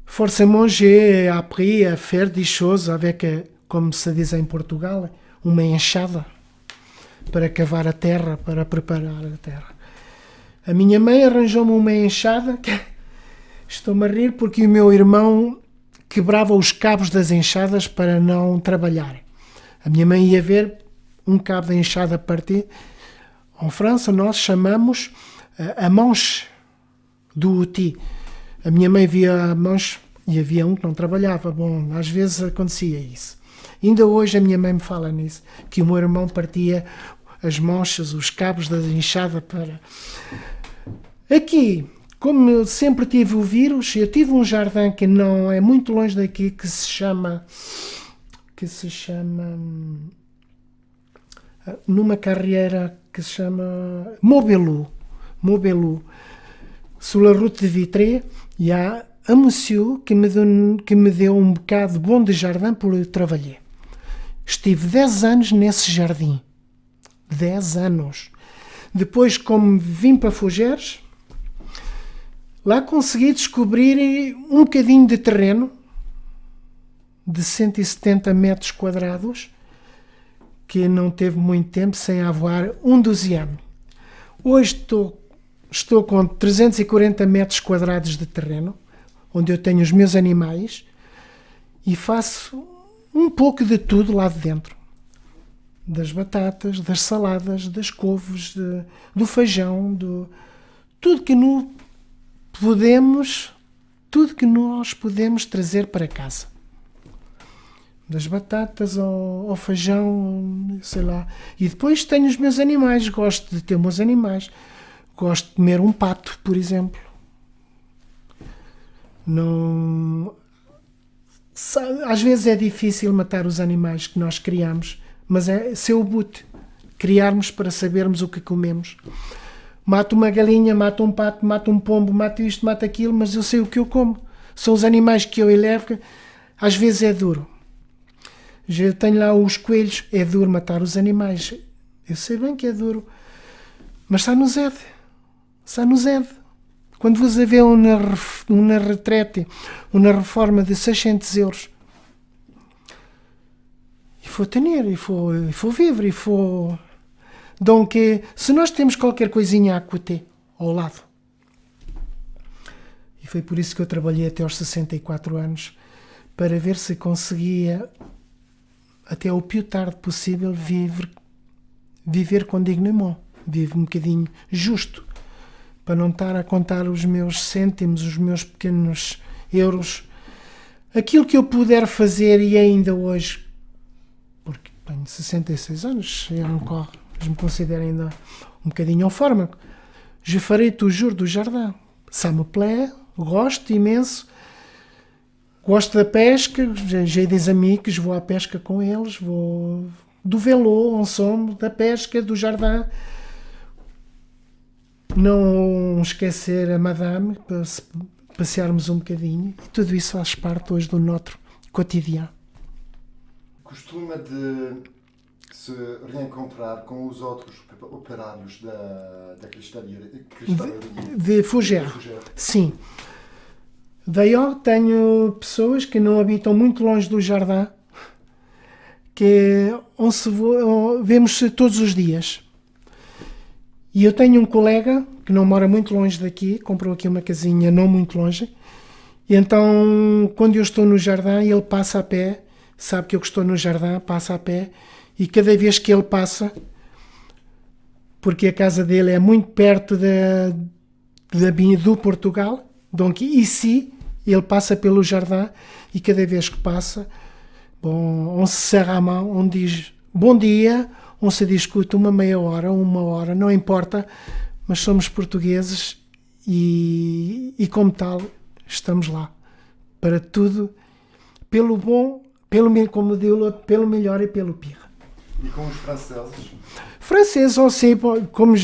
Forcément, j'ai appris à faire des choses avec, comme se diz em Portugal, uma enxada. para cavar a terra, para preparar a terra. A minha mãe arranjou-me uma enxada, estou-me a rir porque o meu irmão quebrava os cabos das enxadas para não trabalhar. A minha mãe ia ver um cabo da enxada partir. Em França nós chamamos a manche do outil. A minha mãe via a manche e havia um que não trabalhava. Bom, às vezes acontecia isso. Ainda hoje a minha mãe me fala nisso, que o meu irmão partia as manchas, os cabos da enxada para... Aqui, como eu sempre tive o vírus, eu tive um jardim que não é muito longe daqui, que se chama numa carreira que se chama Montbelou, sur la route de Vitré, e há un monsieur que me deu um bocado bom de jardim por eu trabalhar. Estive 10 anos nesse jardim. 10 anos. Depois, como vim para Fougères, lá consegui descobrir um bocadinho de terreno de 170 metros quadrados, que não teve muito tempo sem avoar um dosiano. Hoje estou com 340 metros quadrados de terreno, onde eu tenho os meus animais, e faço um pouco de tudo lá de dentro. Das batatas, das saladas, das couves, do feijão, tudo que nós podemos trazer para casa. Das batatas ao feijão, sei lá. E depois tenho os meus animais, gosto de ter meus animais. Gosto de comer um pato, por exemplo. Não... Às vezes é difícil matar os animais que nós criamos, mas é seu boot, criarmos para sabermos o que comemos. Mato uma galinha, mato um pato, mato um pombo, mato isto, mato aquilo, mas eu sei o que eu como. São os animais que eu elevo. Às vezes é duro. Já tenho lá os coelhos, é duro matar os animais. Eu sei bem que é duro, mas está no Zed. Está no Zed. Quando vos haver uma retrete, uma reforma de 600 euros, il faut tenir, il faut vivre, il faut... Donc, se nós temos qualquer coisinha à côté, ao lado, e foi por isso que eu trabalhei até aos 64 anos, para ver se conseguia, até o pior tarde possível, viver com dignamente, viver um bocadinho justo, para não estar a contar os meus cêntimos, os meus pequenos euros, aquilo que eu puder fazer, e ainda hoje, porque tenho 66 anos, je me considero ainda um bocadinho en forma, je ferai toujours do jardim. Ça me plaît, gosto imenso, gosto da pesca, j'ai des amis que je vou à pesca com eles, vou do vélo, ensemble, da pesca, do jardim. Não esquecer a madame, para passearmos um bocadinho. E tudo isso faz parte hoje do nosso cotidiano. Costuma de se reencontrar com os outros operários da cristalaria? De Fougères. Sim. Daí tenho pessoas que não habitam muito longe do jardim, que vemos-se todos os dias. E eu tenho um colega que não mora muito longe daqui, comprou aqui uma casinha não muito longe, e então quando eu estou no jardim ele passa a pé, sabe que eu estou no jardim, passa a pé, e cada vez que ele passa, porque a casa dele é muito perto do Portugal, donc ici, ele passa pelo jardim, e cada vez que passa, on se serra a mão, on diz bom dia, on se discute uma meia hora, não importa, mas somos portugueses e como tal, estamos lá para tudo, pelo bom, pelo melhor e pelo pior. E com os franceses? Franceses, aussi, como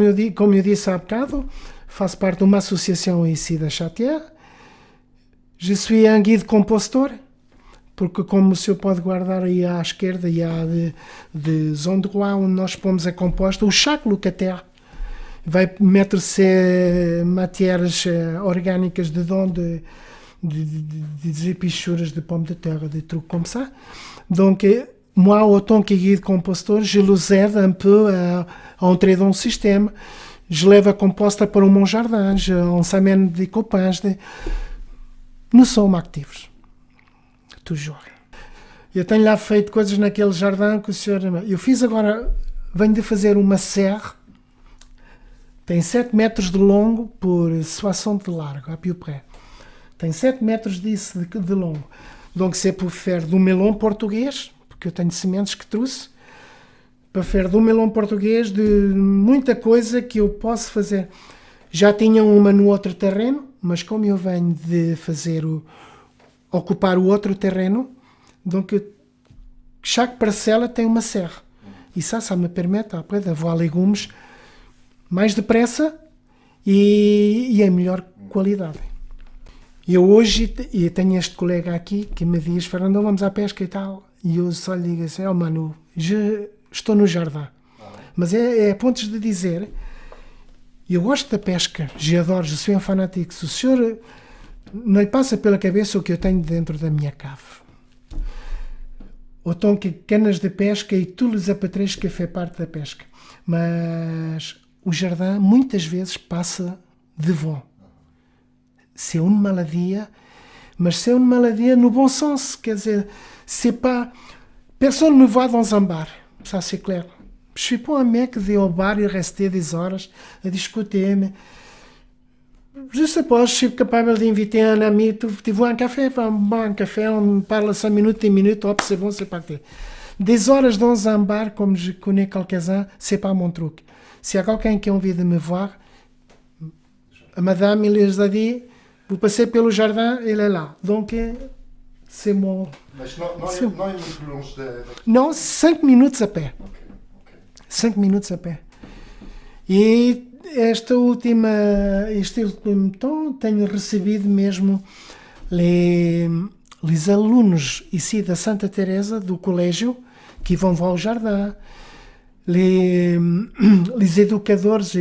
eu disse há bocado, faço parte de uma associação ici da Chatière. Je suis un guide compostor, porque como o senhor pode guardar aí à esquerda, e há des endroits onde nós pomos a composta, o chaque locataire vai mettre-se matières orgânicas dedans des épichuras de pommes de terre, des trucs comme ça. Donc, moi, autant que guide composteur, je les aide un peu à entrer dans le système. Je lève a composta para o meu jardim, on s'amène des copains. Nous sommes actifs. Toujours. Eu tenho lá feito coisas naquele jardim que o senhor... Eu fiz agora... Venho de fazer uma serre. Tem 7 metros de longo por 60 de largo, à peu près. Tem 7 metros disso de longo. Donc c'est pour faire do melão português, porque eu tenho sementes que trouxe, para faire do melão português, de muita coisa que eu posso fazer. Já tinha uma no outro terreno, mas como eu venho de fazer ocupar o outro terreno, donc chaque parcela tem uma serra. E ça me permite, après, d'avoir legumes mais depressa e em melhor qualidade. Eu hoje tenho este colega aqui que me diz, Fernando, vamos à pesca e tal, e eu só lhe digo assim, Manu, estou no jardim. Mas é a pontos de dizer, eu gosto da pesca, j'adore, je suis un fanatique. Se o senhor não lhe passa pela cabeça o que eu tenho dentro da minha cave. Autant que canas de pesca e tous les apetrechos que faz parte da pesca. Mas o jardim muitas vezes passa devant. C'est une maladie, mas c'est une maladie no bom sens. Quer dizer, c'est pas... Personne ne me voit dans un bar, ça c'est clair. Je suis pas un mec de ir au bar e rester des horas a discuter, mais... Je sais pas, je suis capable d'inviter un ami, tu vois un café, un café, on parle 5 minutes, 10 minutes, hop, c'est bon, c'est parti. Des horas dans un bar, comme je connais quelques-uns, c'est pas mon truc. S'il y a quelqu'un qui a envie de me voir, a madame, il les a dit, vous passez pelo jardim, elle est là. Donc, c'est mon... Mas não é muito longe Non, 5 minutes a pé. Ok. 5 minutes a pé. E este último tempo tenho recebido mesmo les alunos ici da Santa Teresa, do colégio, que vão ao jardim. Les educadores...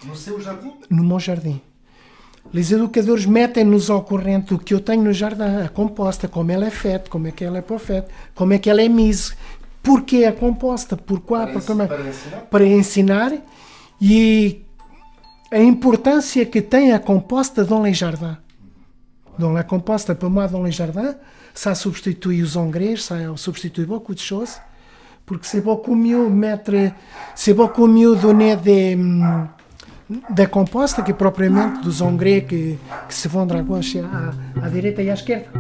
No seu jardim? No meu jardim. Les educadores metem-nos ao corrente do que eu tenho no jardim, a composta, como ela é feita, como é que ela é para feita, como é que ela é mise, porquê a composta, para ensinar e a importância que tem a composta dans les jardins. Donc la composta, pour moi, dans les jardins, ça substitue os engrais, ça substitue beaucoup de choses, porque c'est beaucoup mieux donner da composta que propriamente dos engrais que se vendem à gauche, à direita e à esquerda.